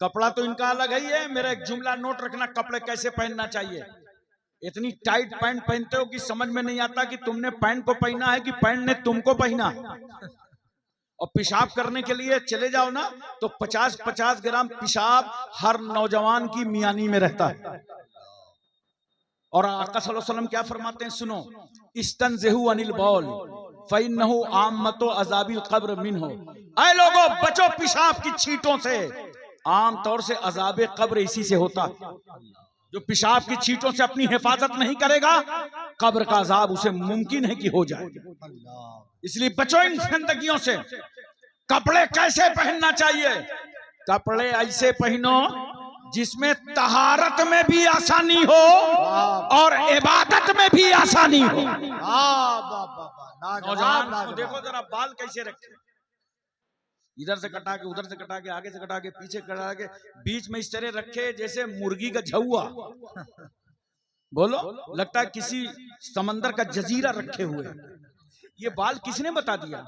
A: कपड़ा तो इनका अलग ही है। मेरा एक जुमला नोट रखना, कपड़े कैसे पहनना चाहिए। इतनी टाइट पैंट पहनते हो कि समझ में नहीं आता कि तुमने पैंट को पहना है कि पैंट ने तुमको पहना है। और पेशाब करने के लिए चले जाओ ना तो 50-50 ग्राम पेशाब हर नौजवान की मियानी में रहता है। और आका सल्लल्लाहु अलैहि वसल्लम क्या फरमाते हैं, सुनो, इस्तनज़हू अनिल बौल फ़इन्नहु आम्मतु अज़ाबिल क़ब्र मिन्हु। ऐ लोगों, बचो पेशाब की छींटों से, आम तौर से अज़ाब कब्र इसी से होता है। जो पेशाब की छींटों से अपनी हिफाजत नहीं करेगा, कब्र का अजाब उसे मुमकिन है कि हो जाए। इसलिए बचो इन गंदगियों से। कपड़े कैसे पहनना चाहिए? कपड़े ऐसे पहनो जिसमें तहारत में भी आसानी हो और इबादत में भी आसानी हो। नौजवान को देखो जरा, बाल कैसे रखे, इधर से कटा के, उधर से कटा के, आगे से कटा के, पीछे कटा के, बीच में इस तरह रखे जैसे मुर्गी का झुआ। बोलो, लगता है किसी समंदर का जजीरा रखे हुए। ये बाल किसने बता दिया?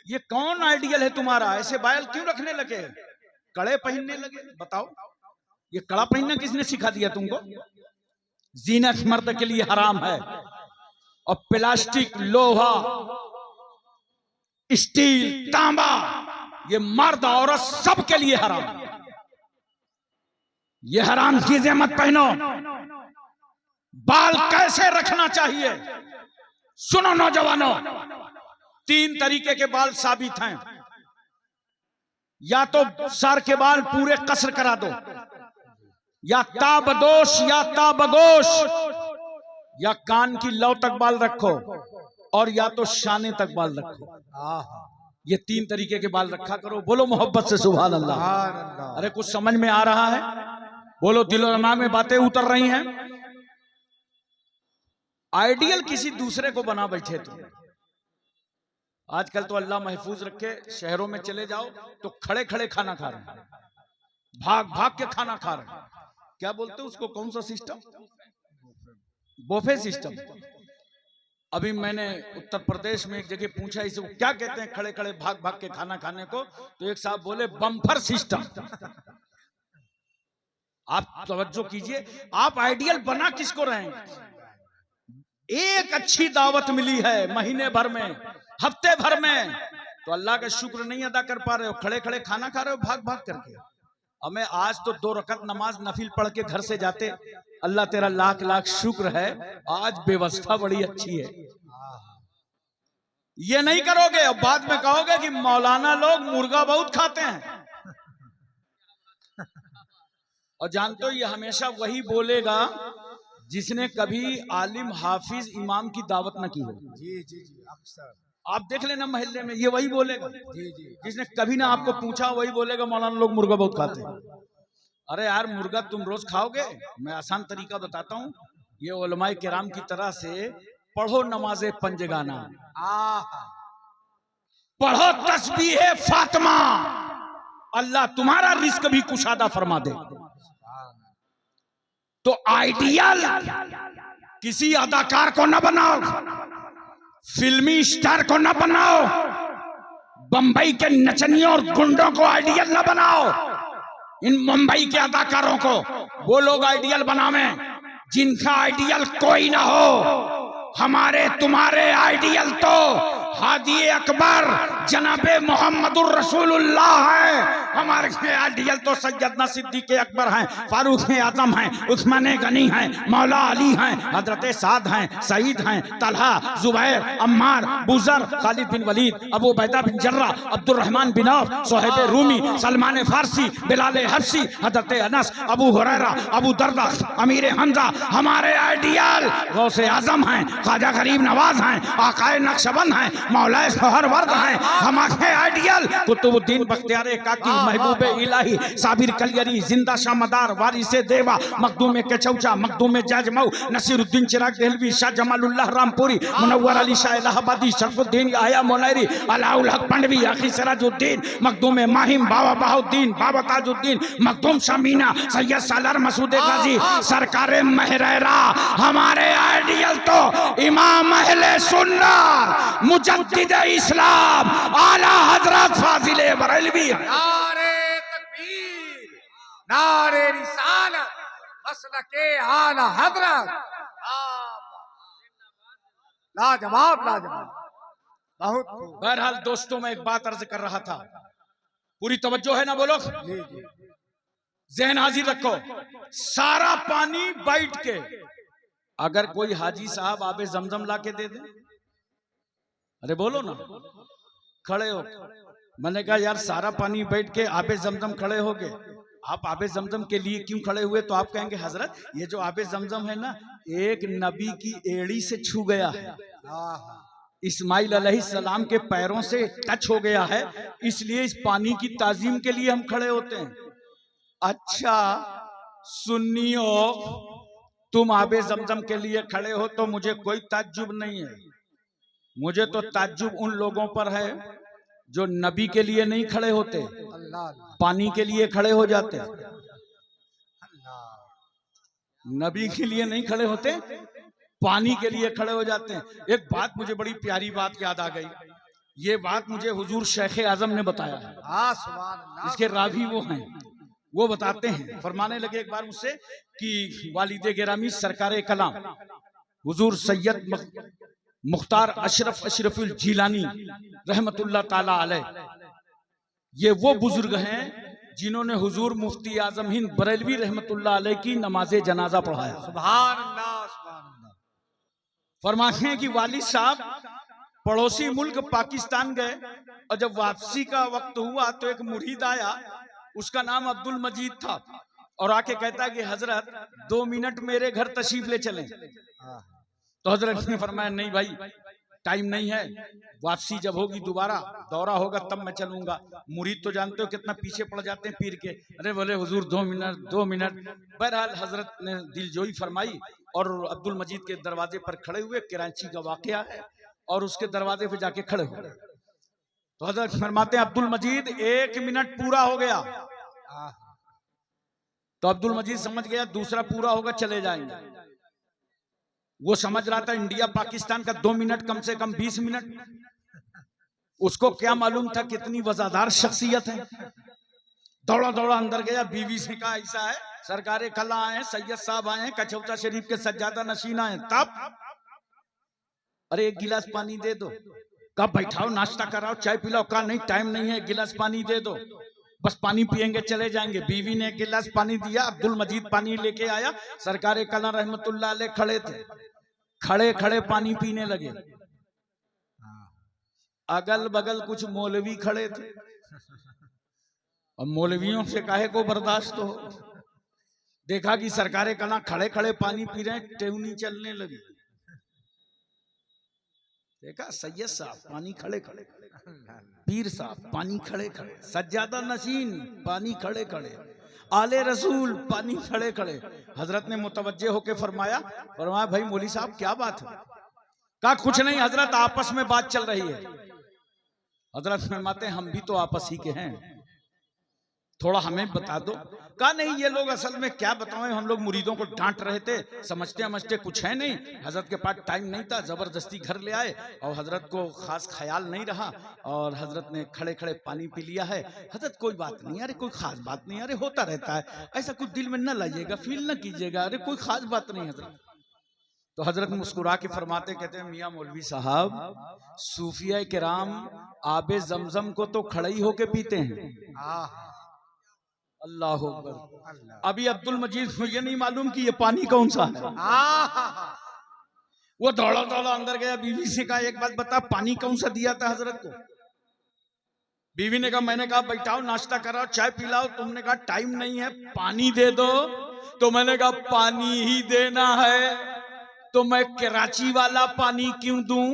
A: ये कौन आइडियल है तुम्हारा? ऐसे बाल क्यों रखने लगे? कड़े पहनने लगे? बताओ, ये कड़ा पहनना किसने सिखा दिया तुमको? जीनत मर्द के लिए हराम है, और प्लास्टिक, लोहा, स्टील, तांबा, ये मर्द औरत सब के लिए हराम है। ये हराम चीजें मत पहनो। बाल कैसे रखना चाहिए? सुनो नौजवानों, 3 तरीके के बाल साबित हैं। या तो सर के बाल पूरे कसर करा दो, या ताबदोश या ताबगोश, या कान की लौ तक बाल रखो, और या तो शाने तक बाल रखो। ये 3 तरीके के बाल रखा करो। बोलो मोहब्बत से सुभान अल्लाह। अरे कुछ समझ में आ रहा है? बोलो, दिलो दिमाग में बातें उतर रही हैं। आइडियल किसी दूसरे को बना बैठे तुम। आजकल तो अल्लाह महफूज रखे, शहरों में चले जाओ तो खड़े खड़े खाना खा रहे हैं, भाग भाग के खाना खा रहे हैं। क्या बोलते हैं उसको, कौन सा सिस्टम? Buffet system. अभी मैंने उत्तर प्रदेश में एक जगह पूछा इसको क्या कहते हैं खड़े खड़े भाग भाग के खाना खाने को, तो एक साहब बोले बम्फर सिस्टम। आप तवज्जो कीजिए, आप आइडियल बना किसको रहे हैं? एक अच्छी दावत मिली है महीने भर में, हफ्ते भर में, तो अल्लाह का शुक्र नहीं अदा कर पा रहे हो, खड़े खड़े खाना खा रहे हो भाग भाग करके। हमें आज तो 2 रकअत नमाज नफिल पढ़ के घर से जाते, अल्लाह तेरा लाख लाख शुक्र है, आज व्यवस्था बड़ी अच्छी है। ये नहीं करोगे और बाद में कहोगे कि मौलाना लोग मुर्गा बहुत खाते हैं। और जानते हो, ये हमेशा वही बोलेगा जिसने कभी आलिम, हाफिज, इमाम की दावत न की हो।
B: जी जी जी, अक्सर
A: आप देख लेना मोहल्ले में, ये वही बोलेगा।
B: जी जी,
A: जिसने कभी ना आपको पूछा वही बोलेगा मौलाना लोग मुर्गा बहुत खाते हैं। अरे यार, मुर्गा तुम रोज खाओगे? मैं आसान तरीका बताता हूँ। ये उलमाए किराम की तरह से पढ़ो नमाज़े पंजगाना, पढ़ो तस्बीह फातिमा, अल्लाह तुम्हारा रिस्क भी कुशादा फरमा दे। तो आइडियल किसी अदाकार को न बनाओ, फिल्मी स्टार को न बनाओ, बंबई के नचनियों और गुंडों को आइडियल न बनाओ। इन मुंबई के अदाकारों को वो लोग आइडियल बनावे जिनका आइडियल कोई ना हो। हमारे तुम्हारे आइडियल तो हादी अकबर जनाबे मोहम्मदुर रसूलुल्लाह है। हमारे आइडियल तो सैयदना सिद्दीक़ अकबर हैं, फारूक आजम हैं, उस्मान गनी हैं, मौला अली हैं, हजरत साद हैं, सईद हैं, तलहा, जुबैर, अम्मार, बुजर, Khalid bin Walid, Abu Ubaida bin Jarrah, Abdul Rahman bin Auf, Suhaib Rumi, Salman Farsi, Bilal Habshi, Hazrat Anas, Abu Huraira, Abu दरदा, Amir Hamza. हमारे आइडियल गौसे आजम हैं, ख्वाजा गरीब नवाज हैं, आकाए नक्शबंद हैं, मौलाए सोहरवर्द हैं। हमारे आइडियल कुतुबुद्दीन बख्तियार काकी, महबूबे इलाही, साबिर कलियरी, जिंदा शामदार, वारिसे देवा, मखदूम के चौचा, मखदूम जाजमऊ, नसीरुद्दीन चिराग देहलवी, शाह जमालुल्लाह रामपुरी, मुनव्वर अली शाह इलाहाबादी, शरफुद्दीन आया मोनैरी, अलाउल हक पंडवी, आखी सिराजुद्दीन, मखदूम माहिम, बाबा बहाउद्दीन, बाबा ताजुद्दीन, मखदूम शामीना, सैयद सालार मसूद गाजी, सरकारे महरेरा। हमारे आइडियल तो इमाम अहले सुन्नत, मुजद्दिद इस्लाम, आला हजरत फाजिले बरेलवी।
B: नारे तकबीर, नारे रिसालत, मसल के आला हजरत। लाजवाब लाजवाब, बहुत खूब।
A: बहरहाल दोस्तों, मैं एक बात अर्ज कर रहा था, पूरी तवज्जो है ना बोलो,
B: जी जी।
A: जहन हाजिर रखो। सारा पानी बैठ के, अगर कोई हाजी साहब आबे जमजम ला के दे दे, अरे बोलो ना, खड़े हो। मैंने कहा यार सारा पानी बैठ के आबे जमजम खड़े हो गए, आप आबे जमजम के लिए क्यों खड़े हुए? तो आप कहेंगे हजरत ये जो आबे जमजम है ना, एक नबी की एड़ी से छू गया है, इस्माइल अलैहिस्सलाम के पैरों से टच हो गया है, इसलिए इस पानी की ताजीम के लिए हम खड़े होते हैं। अच्छा सुन्नियो, तुम आबे जमजम के लिए खड़े हो तो मुझे कोई ताज्जुब नहीं है, मुझे तो ताज्जुब उन लोगों पर है जो नबी के लिए नहीं खड़े होते, पानी के लिए खड़े हो जाते। नबी के लिए नहीं खड़े होते, पानी के लिए खड़े हो जाते हैं। एक बात मुझे बड़ी प्यारी बात याद आ गई, ये बात मुझे हुजूर शेख आजम ने बताया है, इसके रावी वो हैं, वो बताते हैं, फरमाने लगे एक बार मुझसे कि वालिदे गिरामी सरकारे कलाम हुजूर सैयद मुख्तार अशरफ अशरफुल जीलानी रहमतुल्लाह ताला अलैह, ये वो बुजुर्ग हैं जिन्होंने हुजूर मुफ्ती आजम हिंद बरेलवी रहमतुल्लाह अलैह की नमाजे जनाजा पढ़ाया।
B: सुभान अल्लाह, सुभान अल्लाह।
A: फरमाते हैं कि वालिद साहब पड़ोसी मुल्क पाकिस्तान गए, और जब वापसी का वक्त हुआ तो एक मुरीद आया, उसका नाम अब्दुल मजीद था, और आके कहता है कि हजरत 2 मिनट मेरे घर तशरीफ ले चलें। तो हजरत ने फरमाया नहीं भाई, टाइम नहीं है, वापसी जब होगी दोबारा दौरा होगा तब मैं चलूंगा। मुरीद तो जानते हो कितना पीछे पड़ जाते हैं पीर के, अरे बोले हुजूर 2 मिनट 2 मिनट। बहरहाल हजरत ने दिलजोई फरमाई और अब्दुल मजीद के दरवाजे पर खड़े हुए, कराची का वाकया है, और उसके दरवाजे पे जाके खड़े हो गए। तो हजरत फरमाते हैं अब्दुल मजीद 1 मिनट पूरा हो गया। तो अब्दुल मजीद समझ गया दूसरा पूरा होगा चले जाएंगे। वो समझ रहा था इंडिया पाकिस्तान का 2 मिनट कम से कम 20 मिनट, उसको क्या मालूम था कितनी वजादार शख्सियत है। दौड़ा दौड़ा अंदर गया, बीवी से कहा ऐसा है सरकारे कला आए, सैयद साहब आए हैं, कचौता शरीफ के सज्जादा नशीन आए। तब अरे 1 गिलास पानी दे दो। कब बैठाओ, नाश्ता कराओ, चाय पिलाओ। कहा नहीं टाइम नहीं है, 1 गिलास पानी दे दो, बस पानी पिएंगे चले जाएंगे। बीवी ने 1 गिलास पानी दिया, अब्दुल मजीद पानी लेके आया, सरकारे कला रहमतुल्लाह अलैह खड़े थे, खड़े खड़े पानी पीने लगे। अगल बगल कुछ मौलवी खड़े थे, और मौलवियों से काहे को बर्दाश्त हो। देखा कि सरकारे कला खड़े खड़े पानी पी रहे हैं, टेउनी चलने लगी। देखा सैयद साहब पानी खड़े खड़े, पीर साहब पानी खड़े खड़े, सज्जादा नशीन पानी खड़े खड़े, आले रसूल पानी खड़े खड़े। हजरत ने मुतवज्जे होके फरमाया भाई मौली साहब क्या बात है? कहा कुछ नहीं हजरत, आपस में बात चल रही है। हजरत फरमाते हम भी तो आपस ही के हैं, थोड़ा हमें बता दो। कहा नहीं ये लोग असल में क्या बताएं, हम लोग मुरीदों को डांट रहे थे, समझते कुछ है नहीं। हजरत के पास टाइम नहीं था, जबरदस्ती घर ले आए, और हजरत को खास ख्याल नहीं रहा, और हजरत ने खड़े खड़े पानी पी लिया है। हजरत कोई बात नहीं, अरे कोई खास बात नहीं, अरे होता रहता है, ऐसा कुछ दिल में न लाइएगा, फील न कीजिएगा, अरे कोई खास बात नहीं हजरत। तो हजरत मुस्कुरा के फरमाते कहते हैं मियाँ मौलवी साहब, सूफिया किराम आबे जमजम को तो खड़े ही होके पीते हैं। अल्लाह अकबर। अभी अब्दुल मजीद को ये नहीं मालूम कि ये पानी कौन सा है। वो दौड़ा दौड़ा अंदर गया, बीवी से कहा एक बात बता, पानी कौन सा दिया था हजरत को? बीवी ने कहा मैंने कहा बैठाओ, नाश्ता कराओ, चाय पिलाओ, तुमने कहा टाइम नहीं है, पानी दे दो। तो मैंने कहा पानी ही देना है तो मैं कराची वाला पानी क्यों दूं?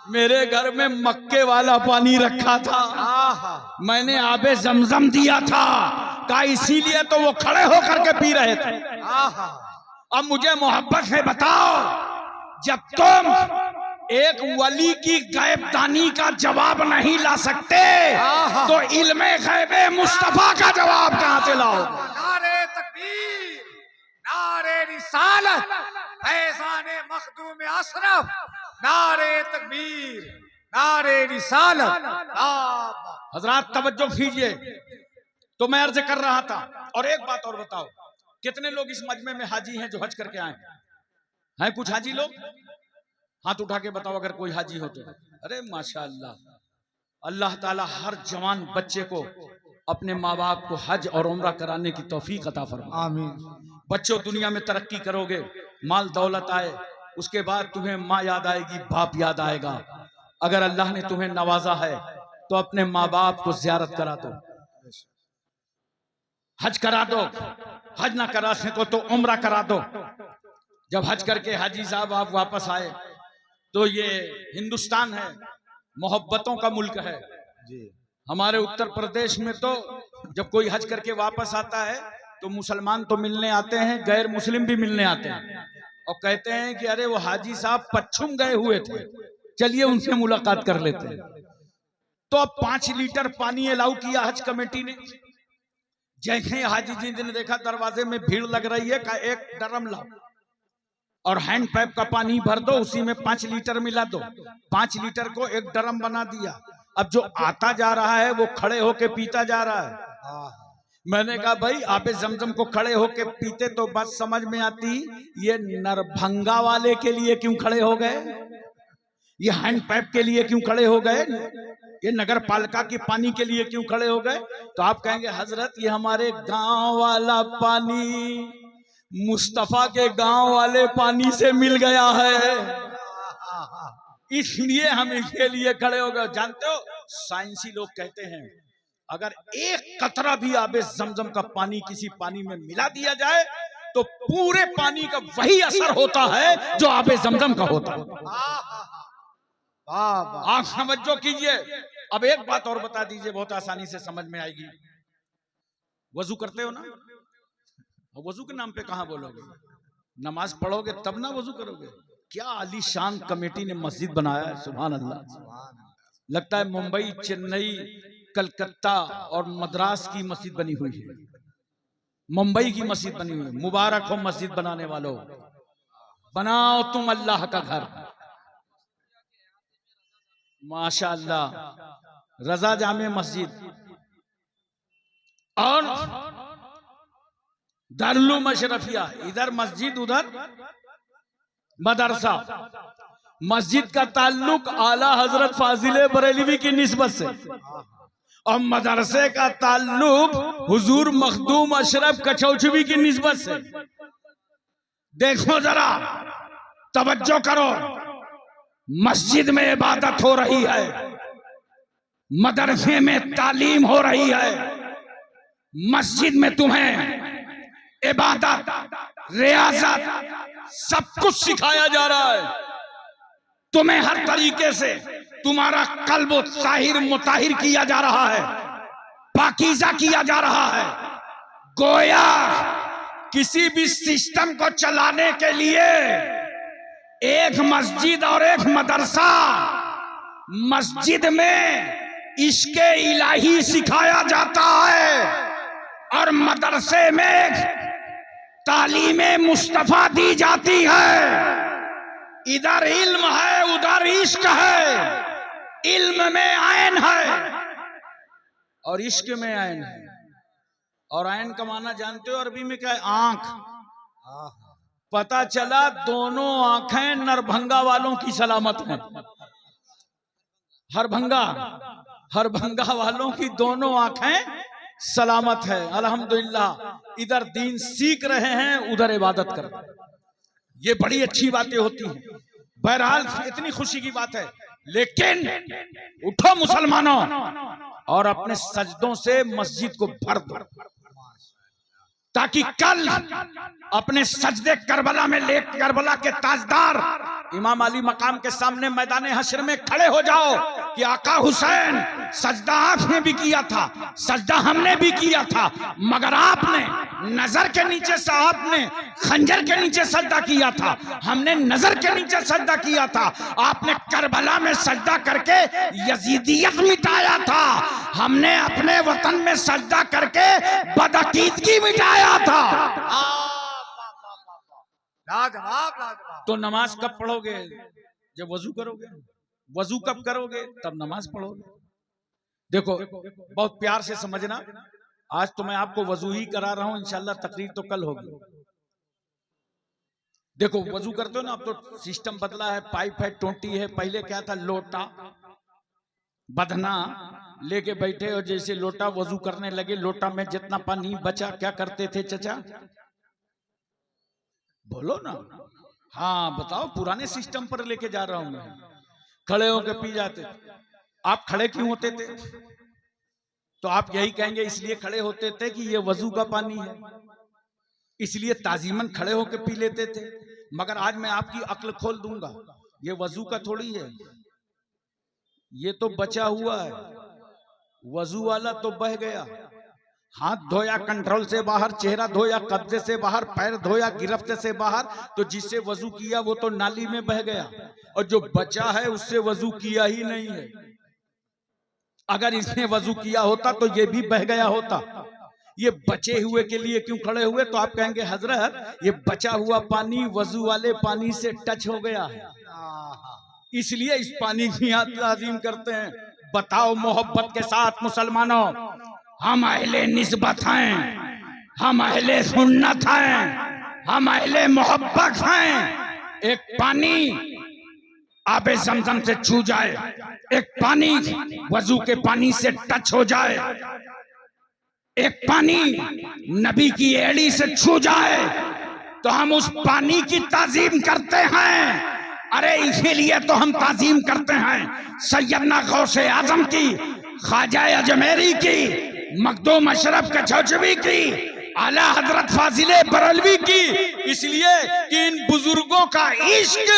A: मेरे घर में मक्के वाला पानी रखा था, मैंने आबे जमजम दिया था, का इसीलिए तो वो खड़े होकर के पी रहे थे। अब मुझे मोहब्बत है बताओ, जब तुम एक वली की गैबदानी का जवाब नहीं ला सकते तो इल्मे गैबे मुस्तफा का जवाब कहां से लाओ?
B: नारे तकबीर, नारे रिसालत, फैज़ाने मखदूम अशरफ, नारे तकबीर, नारे रिसालत।
A: हजरात तवज्जो कीजिए। तो मैं अर्ज कर रहा था, और एक बात और बताओ, कितने लोग इस मजमे में हाजी हैं जो हज करके आए हैं? कुछ हाजी लोग हाथ उठा के बताओ अगर कोई हाजी हो तो। अरे माशाअल्लाह, अल्लाह ताला हर जवान बच्चे को अपने माँ बाप को हज और उम्रा कराने की तौफीक अता फरमाए।
B: आमीन।
A: बच्चों, दुनिया में तरक्की करोगे, माल दौलत आए, उसके बाद तुम्हें माँ याद आएगी, बाप याद आएगा। अगर अल्लाह ने तुम्हें नवाजा है तो अपने माँ बाप को जियारत करा दो, हज करा दो। हज ना करा सको तो उम्रा करा दो। जब हज करके हाजी साहब आप वापस आए तो ये हिंदुस्तान है, मोहब्बतों का मुल्क है जी। हमारे उत्तर प्रदेश में तो जब कोई हज करके वापस आता है तो मुसलमान तो मिलने आते हैं, गैर मुस्लिम भी मिलने आते हैं और कहते हैं कि अरे वो हाजी साहब पश्चिम गए हुए थे, चलिए उनसे मुलाकात कर लेते हैं। तो अब 5 लीटर पानी अलाउ किया हज कमेटी ने। जैसे हाजी जी ने देखा दरवाजे में भीड़ लग रही है, का एक ड्रम लाओ और हैंड पाइप का पानी भर दो, उसी में 5 लीटर मिला दो। 5 लीटर को एक ड्रम बना दिया। अब जो आता जा रहा है वो खड़े होके पीता जा रहा है। मैंने कहा भाई आबे जमजम को खड़े होके पीते तो बात समझ में आती, ये नरभंगा वाले के लिए क्यों खड़े हो गए, ये हैंड पाइप के लिए क्यों खड़े हो गए, ये नगर पालिका के पानी के लिए क्यों खड़े हो गए? तो आप कहेंगे हजरत ये हमारे गांव वाला पानी मुस्तफा के गांव वाले पानी से मिल गया है, इसलिए हम इसके लिए खड़े हो गए। जानते हो साइंसी लोग कहते हैं अगर एक कतरा भी आबे जमजम का पानी किसी पानी में मिला दिया जाए तो पूरे पानी का वही असर होता है जो आबे जमजम का होता है। आप समझो कीजिए। अब एक बात और बता दीजिए, बहुत आसानी से समझ में आएगी। वजू करते हो ना, वजू के नाम पे कहां बोलोगे? नमाज पढ़ोगे तब ना वजू करोगे। क्या आलीशान कमेटी ने मस्जिद बनाया है, सुभान अल्लाह। लगता है मुंबई, चेन्नई, कलकत्ता और मद्रास की मस्जिद बनी हुई है, मुंबई की मस्जिद बनी हुई है। मुबारक हो मस्जिद बनाने वालों, बनाओ तुम अल्लाह का घर। माशाअल्लाह, रजा जामे मस्जिद और दारुल अशरफिया, इधर मस्जिद उधर मदरसा। मस्जिद का ताल्लुक आला हजरत फाजिले बरेलवी की निस्बत से और मदरसे का ताल्लुक हुजूर मखदूम अशरफ कचौचवी की निस्बत से। देखो जरा, तवज्जो करो, मस्जिद में इबादत हो रही है, मदरसे में तालीम हो रही है। मस्जिद में तुम्हें इबादत, रियाजत सब कुछ सिखाया जा रहा है। तुम्हें हर तरीके से तुम्हारा कल्ब ताहिर मुताहिर किया जा रहा है, पाकीज़ा किया जा रहा है। गोया किसी भी सिस्टम को चलाने के लिए एक मस्जिद और एक मदरसा, मस्जिद में इश्के इलाही सिखाया जाता है और मदरसे में तालीमे मुस्तफा दी जाती है। इधर इल्म है, उधर इश्क है। इल्म में आयन है और इश्क में आयन है। और आयन का माना जानते हो अरबी में क्या है? आंख। पता चला दोनों आंखें नरभंगा वालों की सलामत हैं। हरभंगा वालों की दोनों आंखें सलामत है, अल्हम्दुलिल्लाह। इधर दीन सीख रहे हैं, उधर इबादत कर रहे हैं। ये बड़ी अच्छी बातें होती हैं। बहरहाल इतनी खुशी की बात है। लेकिन उठो मुसलमानों और अपने सजदों से मस्जिद को भर दो, ताकि कल अपने सजदे करबला में ले करबला के ताजदार इमाम अली मकाम के सामने मैदान हश्र में खड़े हो जाओ कि आका हुसैन सजदा आपने भी किया था, सजदा हमने भी किया था, मगर आपने नजर के नीचे से, आपने खंजर के नीचे सजदा किया था, हमने नजर के नीचे सजदा किया था। आपने करबला में सजदा करके यजीदियत मिटाया था, हमने अपने वतन में सजदा करके बदअकीदगी मिटाया था।
B: लाजवाब लाजवाब।
A: तो नमाज कब पढ़ोगे? जब वजू करोगे। वजू कब करोगे? तब नमाज पढ़ोगे। देखो बहुत प्यार से समझना, आज तो मैं आपको वजू ही करा रहा हूं, इंशाल्लाह तकरीर तो कल होगी। देखो वजू करते हो ना, अब तो सिस्टम बदला है, पाइप है, टोटी है। पहले क्या था, लोटा बधना लेके बैठे और जैसे लोटा वजू करने लगे, लोटा में जितना पानी बचा क्या करते थे चचा? बोलो ना, हाँ बताओ। पुराने सिस्टम पर लेके जा रहा हूं मैं। खड़े होके पी जाते थे। आप खड़े क्यों होते थे? तो आप यही कहेंगे इसलिए खड़े होते थे कि ये वजू का पानी है, इसलिए ताजीमन खड़े होके पी लेते थे। मगर आज मैं आपकी अक्ल खोल दूंगा, ये वजू का थोड़ी है, ये तो बचा हुआ है। वजू वाला तो बह गया, हाथ धोया कंट्रोल से बाहर, चेहरा धोया कब्जे से बाहर, पैर धोया गिरफ्त से बाहर, तो जिससे वजू किया वो तो नाली में बह गया, और जो बचा है उससे वजू किया ही नहीं है। अगर इसने वजू किया होता तो ये भी बह गया होता। ये बचे हुए के लिए क्यों खड़े हुए? तो आप कहेंगे हजरत ये बचा हुआ पानी वजू वाले पानी से टच हो गया है, इसलिए इस पानी की याद ताज़ीम करते हैं। बताओ मोहब्बत के साथ मुसलमानों, हम अहले निस्बत हैं, हम अहले सुन्नत हैं, हम अहले मोहब्बत हैं। एक पानी आबे ज़मज़म से छू जाए, एक पानी वजू के पानी से टच हो जाए, एक पानी नबी की एड़ी से छू जाए, तो हम उस पानी की ताज़ीम करते हैं। अरे इसीलिए तो हम ताज़ीम करते हैं सैयदना गौसे आजम की, ख्वाजा अजमेरी की, मखदूम अशरफ कचौचवी की, आला हजरत फाजिले बरलवी की, इसलिए कि इन बुजुर्गों का इश्क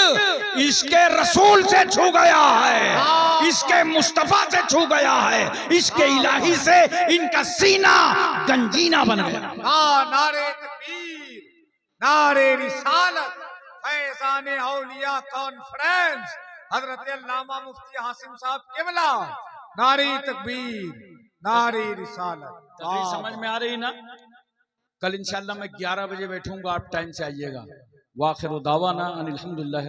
A: इसके रसूल से छू गया है, इसके मुस्तफा से छू गया है, इसके इलाही से इनका सीना गंजीना बन गया।
B: नारे तकबीर, नारे रिसालत, फैज़ाने औलिया कॉन्फ्रेंस, हजरत अल्लामा मुफ्ती हासिम साहब किबला, नारे तकबीर, नारे रिसालत।
A: तकरीर समझ में आ रही ना? कल इंशाल्लाह मैं 11 बजे बैठूंगा, आप टाइम से आइएगा। वाखिर दावाना अनिल हम्दुलिल्लाह।